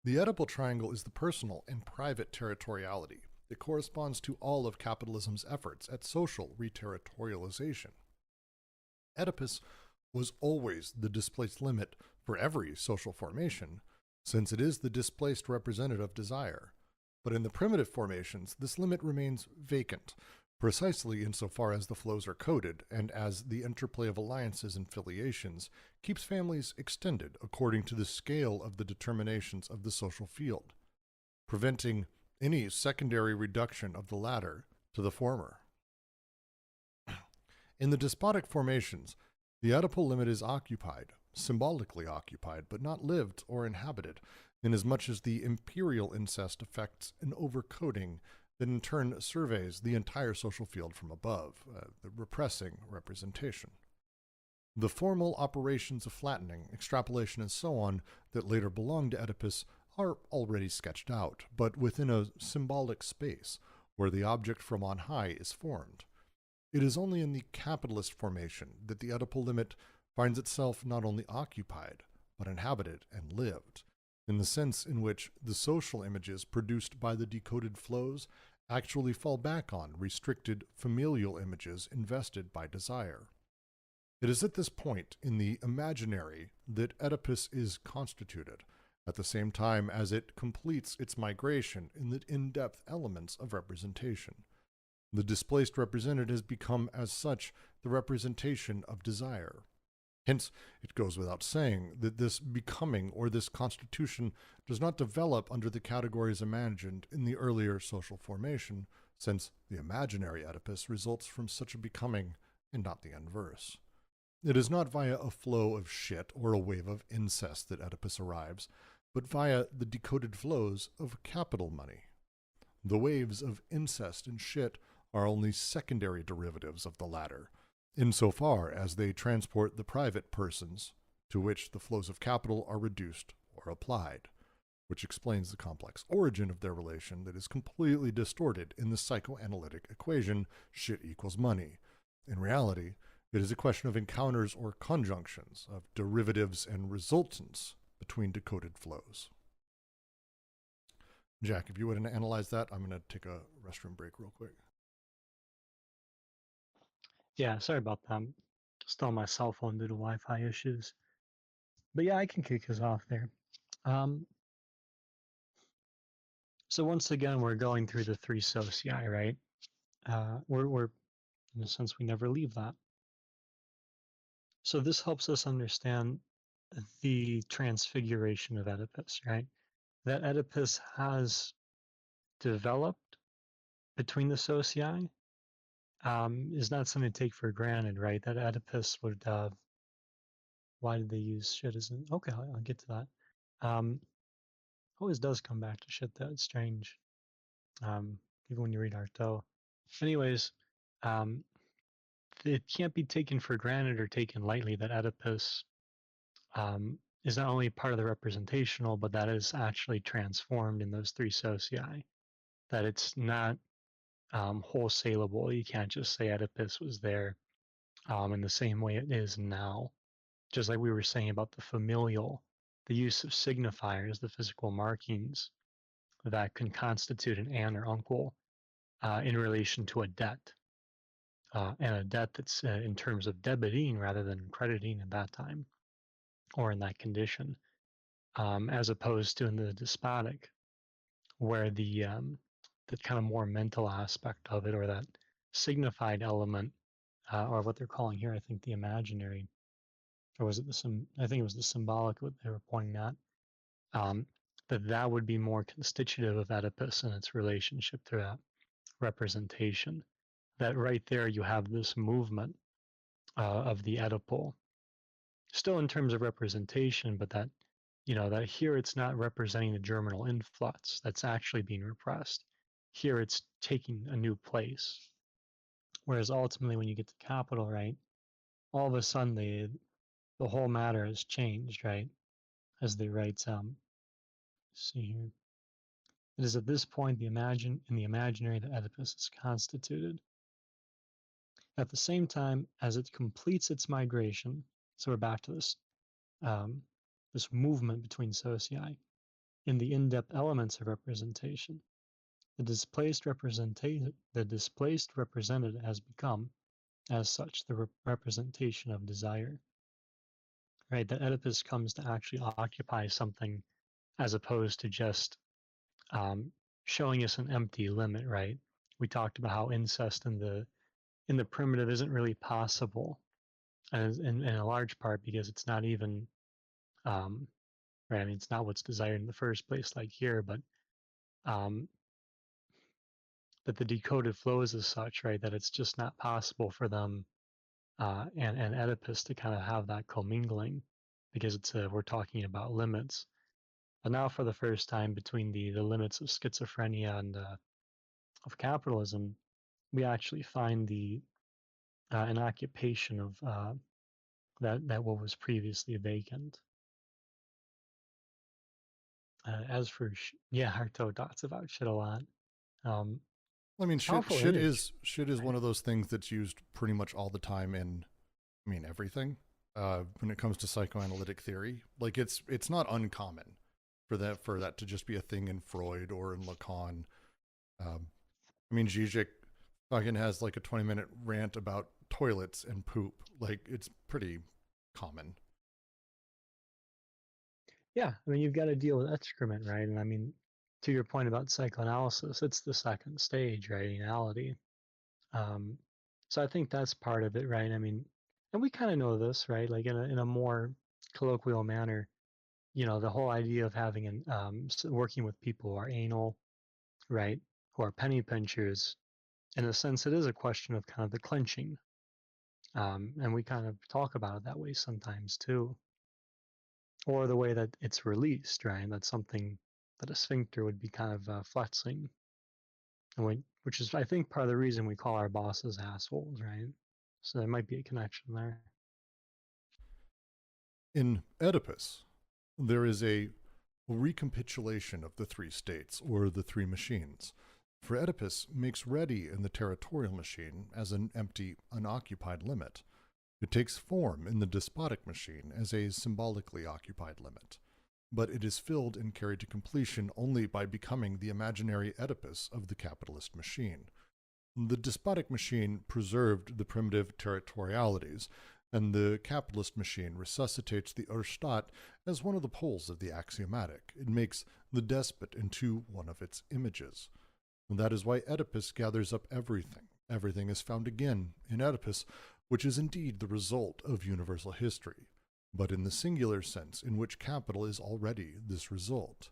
The Oedipal triangle is the personal and private territoriality. It corresponds to all of capitalism's efforts at social reterritorialization. Oedipus was always the displaced limit for every social formation, since it is the displaced representative of desire. But in the primitive formations, this limit remains vacant, precisely insofar as the flows are coded and as the interplay of alliances and filiations keeps families extended according to the scale of the determinations of the social field, preventing any secondary reduction of the latter to the former. In the despotic formations, the Oedipal limit is occupied, symbolically occupied, but not lived or inhabited, inasmuch as the imperial incest affects an overcoding that in turn surveys the entire social field from above, the repressing representation. The formal operations of flattening, extrapolation, and so on that later belonged to Oedipus are already sketched out, but within a symbolic space where the object from on high is formed. It is only in the capitalist formation that the Oedipal limit finds itself not only occupied, but inhabited and lived, in the sense in which the social images produced by the decoded flows actually fall back on restricted familial images invested by desire. It is at this point in the imaginary that Oedipus is constituted, at the same time as it completes its migration in the in-depth elements of representation. The displaced represented has become, as such, the representation of desire. Hence, it goes without saying that this becoming or this constitution does not develop under the categories imagined in the earlier social formation, since the imaginary Oedipus results from such a becoming and not the inverse. It is not via a flow of shit or a wave of incest that Oedipus arrives, but via the decoded flows of capital money. The waves of incest and shit are only secondary derivatives of the latter, insofar as they transport the private persons to which the flows of capital are reduced or applied, which explains the complex origin of their relation that is completely distorted in the psychoanalytic equation shit equals money. In reality, it is a question of encounters or conjunctions, of derivatives and resultants between decoded flows. Jack, if you wouldn't analyze that, I'm going to take a restroom break real quick. Yeah, sorry about that. Just on my cell phone due to Wi-Fi issues. But yeah, I can kick us off there. So once again, we're going through the three socii, right? We're in a sense, we never leave that. So this helps us understand the transfiguration of Oedipus, right? That Oedipus has developed between the socii is not something to take for granted, right? That Oedipus would, why did they use shit as an, okay, I'll get to that. Always does come back to shit though, it's strange. Even when you read Artaud. Anyways, it can't be taken for granted or taken lightly that Oedipus is not only part of the representational, but that is actually transformed in those three socii. That it's not wholesalable. You can't just say Oedipus was there in the same way it is now. Just like we were saying about the familial, the use of signifiers, the physical markings that can constitute an aunt or uncle in relation to a debt. And a debt that's in terms of debiting rather than crediting at that time or in that condition, as opposed to in the despotic, where the kind of more mental aspect of it, or that signified element, or what they're calling here, I think the imaginary, or was it I think it was the symbolic what they were pointing at, that would be more constitutive of Oedipus and its relationship to that representation. That right there you have this movement of the Oedipal, still in terms of representation, but that, that here it's not representing the germinal influx that's actually being repressed. Here it's taking a new place, Whereas ultimately, when you get to capital, right, all of a sudden the whole matter has changed, right? As they write, see here, it is at this point in the imaginary that Oedipus is constituted. At the same time as it completes its migration, so we're back to this movement between socii in the in-depth elements of representation. The displaced represented has become, as such, the representation of desire. Right, that Oedipus comes to actually occupy something as opposed to just showing us an empty limit. Right, we talked about how incest in the primitive isn't really possible, and in a large part because it's not even right. I mean, it's not what's desired in the first place, like here, but the decoded flows as such, right, that it's just not possible for them and Oedipus to kind of have that commingling, because we're talking about limits. But now, for the first time, between the limits of schizophrenia and of capitalism, we actually find an occupation of that what was previously vacant. As for Harto talks about shit a lot. I mean, Powerful image. shit is one of those things that's used pretty much all the time in, I mean, everything. When it comes to psychoanalytic theory, like it's not uncommon for that to just be a thing in Freud or in Lacan. I mean, Zizek fucking has like a 20-minute rant about toilets and poop. Like, it's pretty common. Yeah, I mean, you've got to deal with excrement, right? And I mean, to your point about psychoanalysis, it's the second stage, right? Anality. So I think that's part of it, right? I mean, and we kind of know this, right? Like in a more colloquial manner, the whole idea of having working with people who are anal, right? Who are penny pinchers. In a sense, it is a question of kind of the clenching. And we kind of talk about it that way sometimes too. Or the way that it's released, right? That's something that a sphincter would be kind of flexing. Which is, I think, part of the reason we call our bosses assholes, right? So there might be a connection there. In Oedipus, there is a recapitulation of the three states, or the three machines. For Oedipus makes ready in the territorial machine as an empty, unoccupied limit. It takes form in the despotic machine as a symbolically occupied limit. But it is filled and carried to completion only by becoming the imaginary Oedipus of the capitalist machine. The despotic machine preserved the primitive territorialities, and the capitalist machine resuscitates the Urstadt as one of the poles of the axiomatic. It makes the despot into one of its images. And that is why Oedipus gathers up everything. Everything is found again in Oedipus, which is indeed the result of universal history, but in the singular sense in which capital is already this result.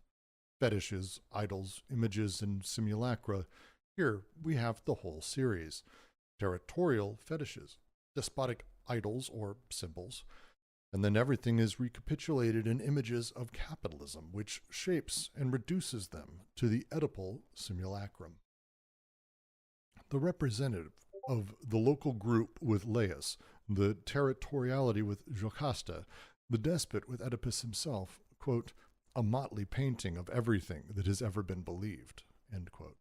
Fetishes, idols, images, and simulacra. Here we have the whole series. Territorial fetishes, despotic idols or symbols, and then everything is recapitulated in images of capitalism, which shapes and reduces them to the Oedipal simulacrum. The representative of the local group with Laius, the territoriality with Jocasta, the despot with Oedipus himself, quote, a motley painting of everything that has ever been believed, end quote.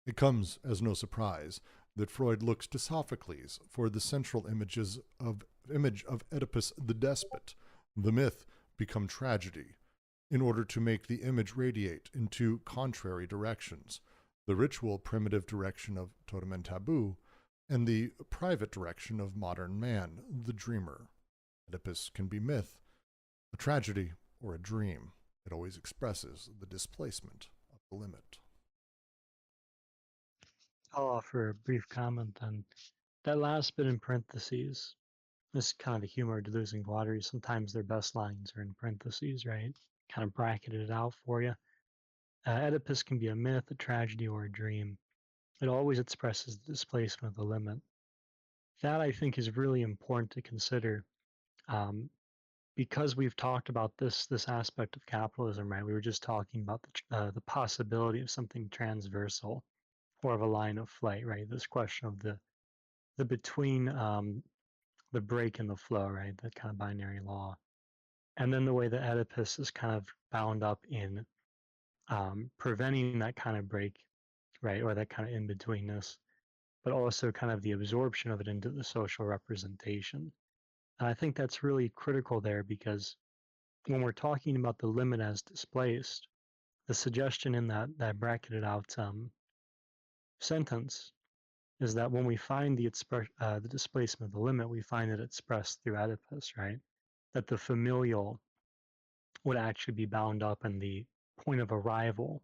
It comes as no surprise that Freud looks to Sophocles for the central image of Oedipus the despot, the myth become tragedy, in order to make the image radiate in two contrary directions, the ritual primitive direction of totem and taboo, and the private direction of modern man, the dreamer. Oedipus can be myth, a tragedy, or a dream. It always expresses the displacement of the limit. I'll offer a brief comment on that last bit in parentheses. This is kind of the humor of losing water. Sometimes their best lines are in parentheses, right? Kind of bracketed it out for you. Oedipus can be a myth, a tragedy, or a dream. It always expresses the displacement of the limit. That, I think, is really important to consider, because we've talked about this aspect of capitalism, right? We were just talking about the possibility of something transversal, or of a line of flight, right? This question of the the between the break and the flow, right? That kind of binary law. And then the way that Oedipus is kind of bound up in preventing that kind of break, right? Or that kind of in-betweenness, but also kind of the absorption of it into the social representation. And I think that's really critical there, because when we're talking about the limit as displaced, the suggestion in that bracketed out sentence is that when we find the displacement of the limit, we find it expressed through Oedipus, right? That the familial would actually be bound up in the point of arrival,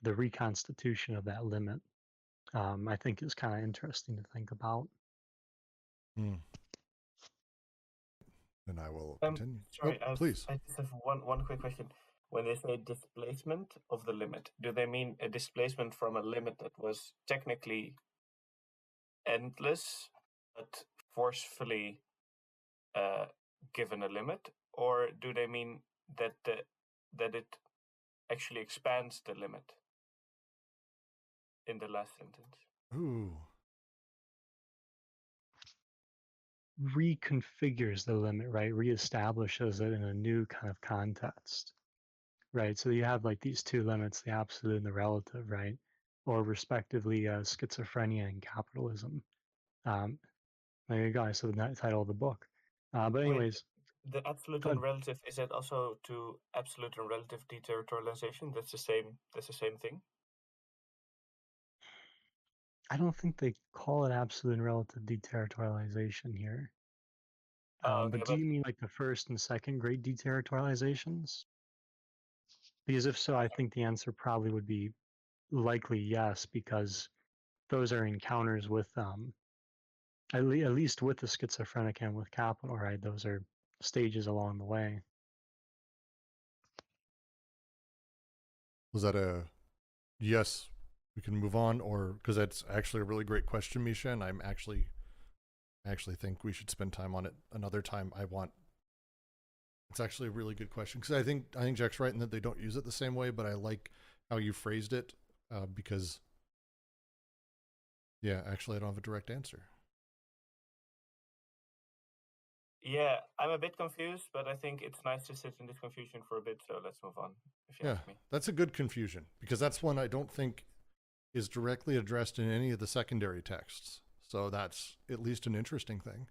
the reconstitution of that limit. I think is kind of interesting to think about. And I will continue. Sorry, Please. I just have one quick question. When they say displacement of the limit, do they mean a displacement from a limit that was technically endless but forcefully given a limit, or do they mean that that it actually expands the limit in the last sentence? Ooh. Reconfigures the limit, right? Reestablishes it in a new kind of context, right? So you have like these two limits, the absolute and the relative, right? Or respectively, schizophrenia and capitalism. There you go. So the title of the book. But anyways, the absolute and relative, is that also to absolute and relative deterritorialization? That's the same thing. I don't think they call it absolute and relative deterritorialization here. But do you mean like the first and second great deterritorializations? Because if so, I think the answer probably would be likely yes, because those are encounters with at least with the schizophrenic and with capital, right? Those are stages along the way. Was that a yes, we can move on? Or because that's actually a really great question, Misha, and I actually think we should spend time on it another time. It's actually a really good question, because I think Jack's right in that they don't use it the same way, but I like how you phrased it, because yeah, actually I don't have a direct answer. Yeah, I'm a bit confused, but I think it's nice to sit in this confusion for a bit, so let's move on, if you ask me. That's a good confusion, because that's one I don't think is directly addressed in any of the secondary texts. So that's at least an interesting thing.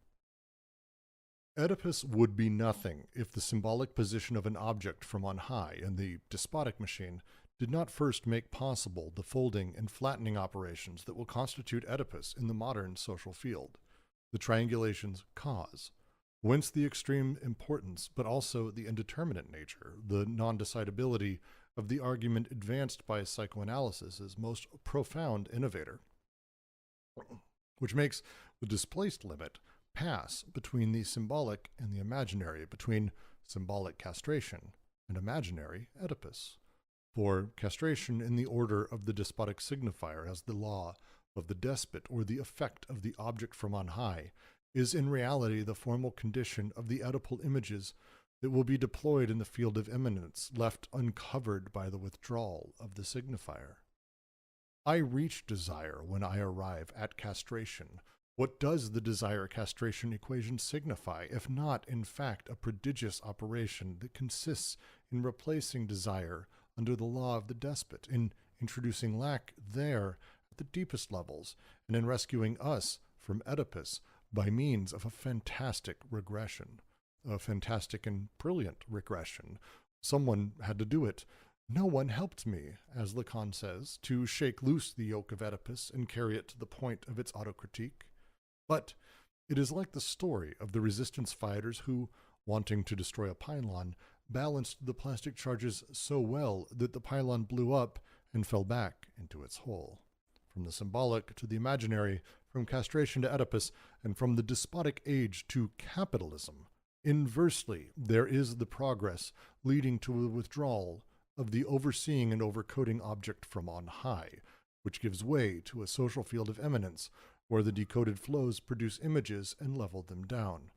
Oedipus would be nothing if the symbolic position of an object from on high in the despotic machine did not first make possible the folding and flattening operations that will constitute Oedipus in the modern social field. The triangulation's cause, whence the extreme importance, but also the indeterminate nature, the non-decidability of the argument advanced by psychoanalysis' most profound innovator, which makes the displaced limit pass between the symbolic and the imaginary, between symbolic castration and imaginary Oedipus. For castration in the order of the despotic signifier as the law of the despot or the effect of the object from on high is in reality the formal condition of the Oedipal images that will be deployed in the field of immanence, left uncovered by the withdrawal of the signifier. I reach desire when I arrive at castration. What does the desire-castration equation signify, if not, in fact, a prodigious operation that consists in replacing desire under the law of the despot, in introducing lack there at the deepest levels, and in rescuing us from Oedipus by means of a fantastic regression, a fantastic and brilliant regression. Someone had to do it. No one helped me, as Lacan says, to shake loose the yoke of Oedipus and carry it to the point of its autocritique. But it is like the story of the resistance fighters who, wanting to destroy a pylon, balanced the plastic charges so well that the pylon blew up and fell back into its hole. From the symbolic to the imaginary, from castration to Oedipus, and from the despotic age to capitalism, inversely there is the progress leading to a withdrawal of the overseeing and overcoding object from on high, which gives way to a social field of eminence, where the decoded flows produce images and level them down.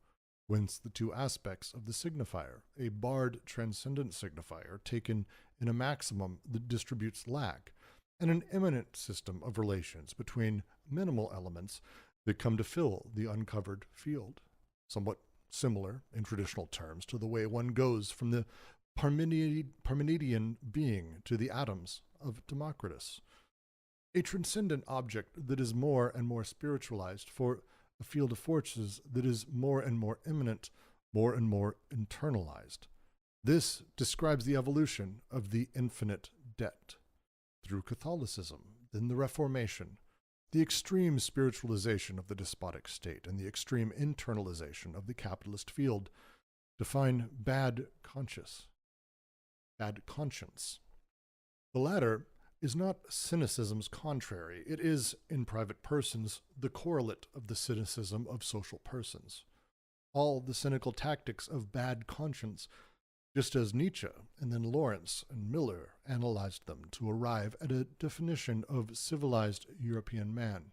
Whence the two aspects of the signifier, a barred transcendent signifier taken in a maximum that distributes lack, and an immanent system of relations between minimal elements that come to fill the uncovered field, somewhat similar in traditional terms to the way one goes from the Parmenidean being to the atoms of Democritus. A transcendent object that is more and more spiritualized for a field of forces that is more and more immanent, more and more internalized. This describes the evolution of the infinite debt. Through Catholicism, then the Reformation, the extreme spiritualization of the despotic state and the extreme internalization of the capitalist field define bad conscience. The latter is not cynicism's contrary. It is, in private persons, the correlate of the cynicism of social persons. All the cynical tactics of bad conscience, just as Nietzsche and then Lawrence and Miller analyzed them to arrive at a definition of civilized European man.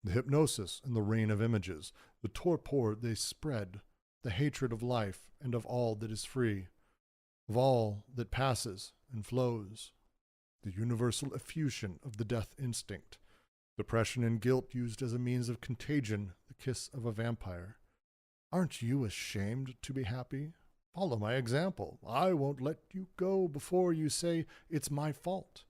The hypnosis and the rain of images, the torpor they spread, the hatred of life and of all that is free, of all that passes and flows, the universal effusion of the death instinct, depression and guilt used as a means of contagion, the kiss of a vampire. Aren't you ashamed to be happy? Follow my example. I won't let you go before you say it's my fault.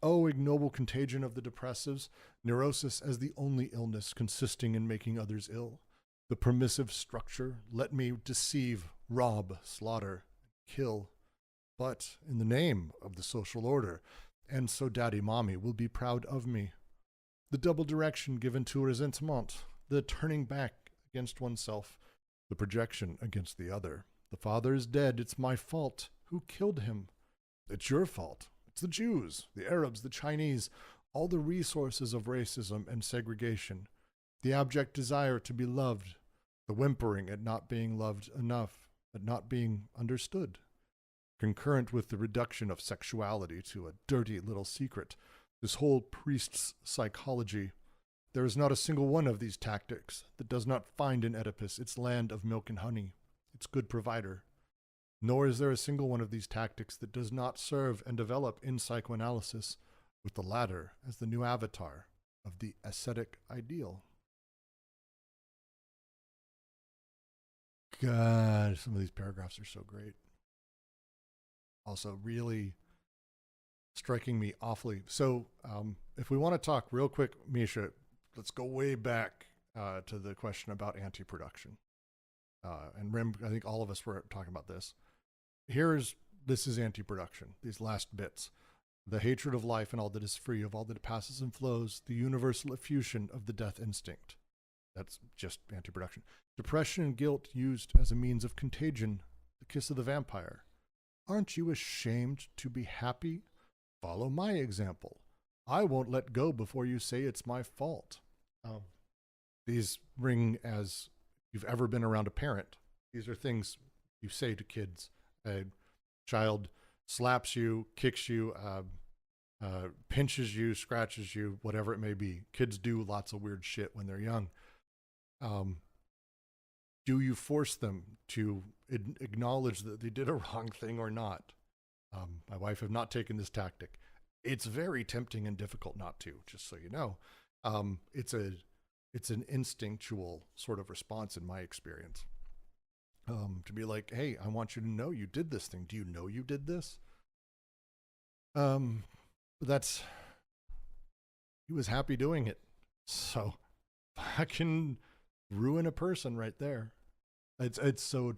Oh, ignoble contagion of the depressives, neurosis as the only illness consisting in making others ill. The permissive structure, let me deceive, rob, slaughter, kill. But in the name of the social order, and so daddy mommy will be proud of me. The double direction given to resentment, the turning back against oneself, the projection against the other. The father is dead, it's my fault. Who killed him? It's your fault. It's the Jews, the Arabs, the Chinese, all the resources of racism and segregation, the abject desire to be loved, the whimpering at not being loved enough, at not being understood. Concurrent with the reduction of sexuality to a dirty little secret, this whole priest's psychology, there is not a single one of these tactics that does not find in Oedipus its land of milk and honey, its good provider. Nor is there a single one of these tactics that does not serve and develop in psychoanalysis, with the latter as the new avatar of the ascetic ideal. God, some of these paragraphs are so great. Also really striking me awfully. So if we want to talk real quick, Misha, let's go way back to the question about anti-production. And Rim, I think all of us were talking about this. This is anti-production, these last bits. The hatred of life and all that is free, of all that passes and flows, the universal effusion of the death instinct. That's just anti-production. Depression and guilt used as a means of contagion, the kiss of the vampire. Aren't you ashamed to be happy? Follow my example. I won't let go before you say it's my fault. These ring as you've ever been around a parent. These are things you say to kids. A child slaps you, kicks you, pinches you, scratches you, whatever it may be. Kids do lots of weird shit when they're young. Do you force them to acknowledge that they did a wrong thing or not? My wife have not taken this tactic. It's very tempting and difficult not to, just so you know. It's an instinctual sort of response in my experience. To be like, hey, I want you to know you did this thing. Do you know you did this? He was happy doing it. So I can ruin a person right there. It's so,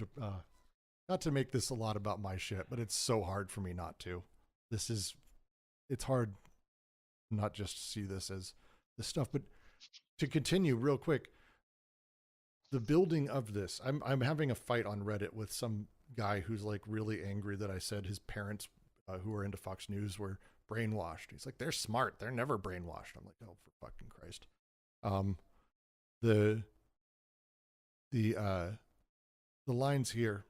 not to make this a lot about my shit, but it's so hard for me not to. It's hard not just to see this as this stuff, but to continue real quick, the building of this, I'm having a fight on Reddit with some guy who's like really angry that I said his parents who are into Fox News were brainwashed. He's like, they're smart. They're never brainwashed. I'm like, oh, for fucking Christ. The lines here,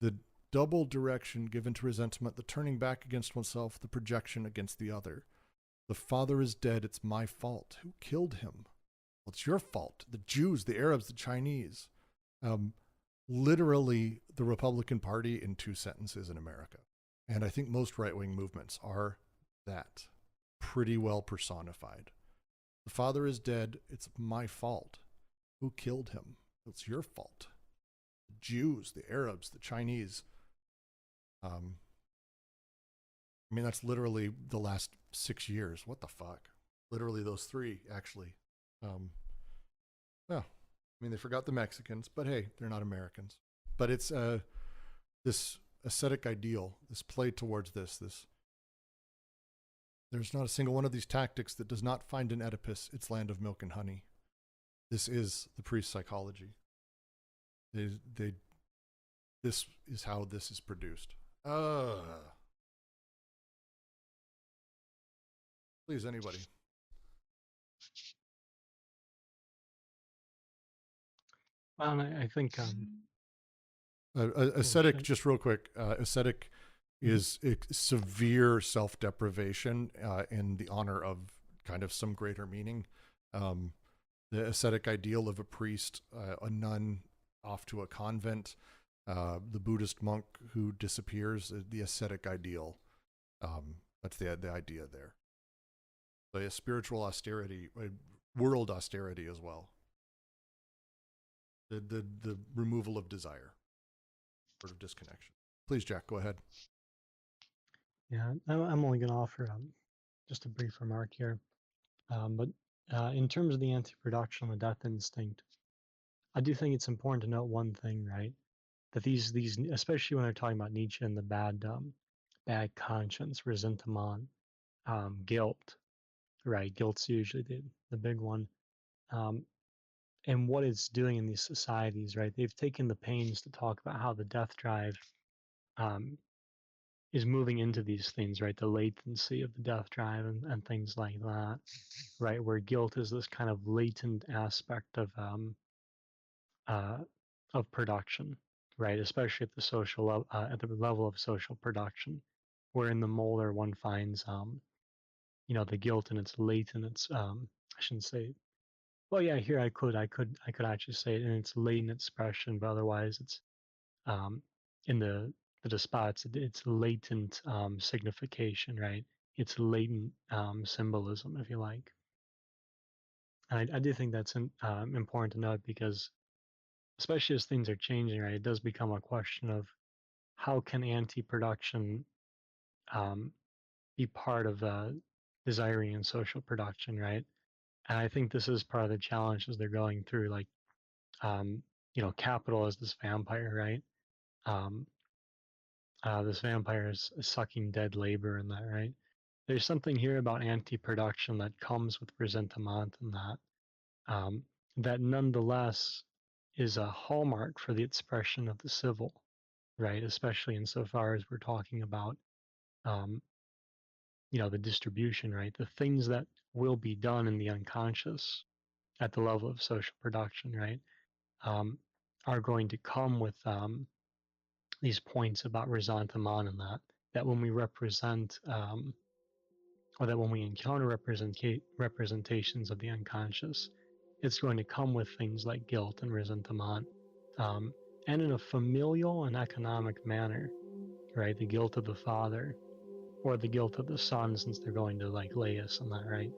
the double direction given to resentment, the turning back against oneself, the projection against the other. The father is dead. It's my fault. Who killed him? Well, it's your fault. The Jews, the Arabs, the Chinese. Literally the Republican Party in 2 sentences in America. And I think most right-wing movements are that pretty well personified. The father is dead. It's my fault. Who killed him? It's your fault. The Jews, the Arabs, the Chinese. I mean, that's literally the last 6 years. What the fuck? Literally those three, actually. Well, I mean, they forgot the Mexicans, but hey, they're not Americans. But it's this ascetic ideal, this play towards this. There's not a single one of these tactics that does not find in Oedipus its land of milk and honey. This is the priest psychology. This is how this is produced. Please, anybody. Well, I think ascetic, just real quick, ascetic is severe self-deprivation in the honor of kind of some greater meaning. The ascetic ideal of a priest, a nun off to a convent, the Buddhist monk who disappears, the ascetic ideal. That's the idea there. So a spiritual austerity, world austerity as well. The removal of desire, sort of disconnection. Please, Jack, go ahead. Yeah, I'm only going to offer just a brief remark here. But in terms of the anti-production, the death instinct, I do think it's important to note one thing, right? That these especially when they're talking about Nietzsche and the bad conscience, resentment, guilt, right? Guilt's usually the big one. And what it's doing in these societies, right? They've taken the pains to talk about how the death drive is moving into these things, right? The latency of the death drive and things like that, right? Where guilt is this kind of latent aspect of production, right? Especially at the social at the level of social production, where in the molar one finds, the guilt and it's latent. It's I shouldn't say. Well, yeah, here I could actually say it in its latent expression, but otherwise it's in the despots, it's latent signification, right? It's latent symbolism, if you like. And I do think that's important to note because, especially as things are changing, right, it does become a question of how can anti-production be part of desiring and social production, right? And I think this is part of the challenge as they're going through, like, capital as this vampire, right? This vampire is sucking dead labor and that, right? There's something here about anti-production that comes with resentment and that nonetheless is a hallmark for the expression of the civil, right? Especially insofar as we're talking about, the distribution, right? The things that will be done in the unconscious at the level of social production, right, are going to come with these points about resentment and that when we represent or that when we encounter representations of the unconscious, it's going to come with things like guilt and resentment, and in a familial and economic manner, right? The guilt of the father or the guilt of the son, since they're going to like Laius and that, right?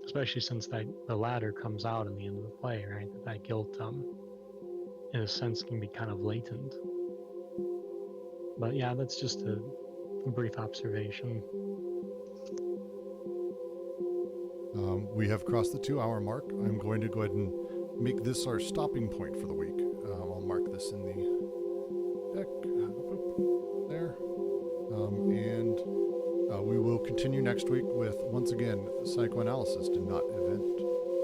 Especially since the latter comes out in the end of the play, right? That guilt, in a sense, can be kind of latent. But yeah, that's just a brief observation. We have crossed the 2-hour mark. I'm going to go ahead and make this our stopping point for the week. I'll mark this in the deck there. And we will continue next week with, once again, psychoanalysis did not invent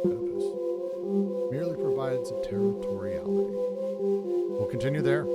Oedipus. Merely provides a territoriality. We'll continue there.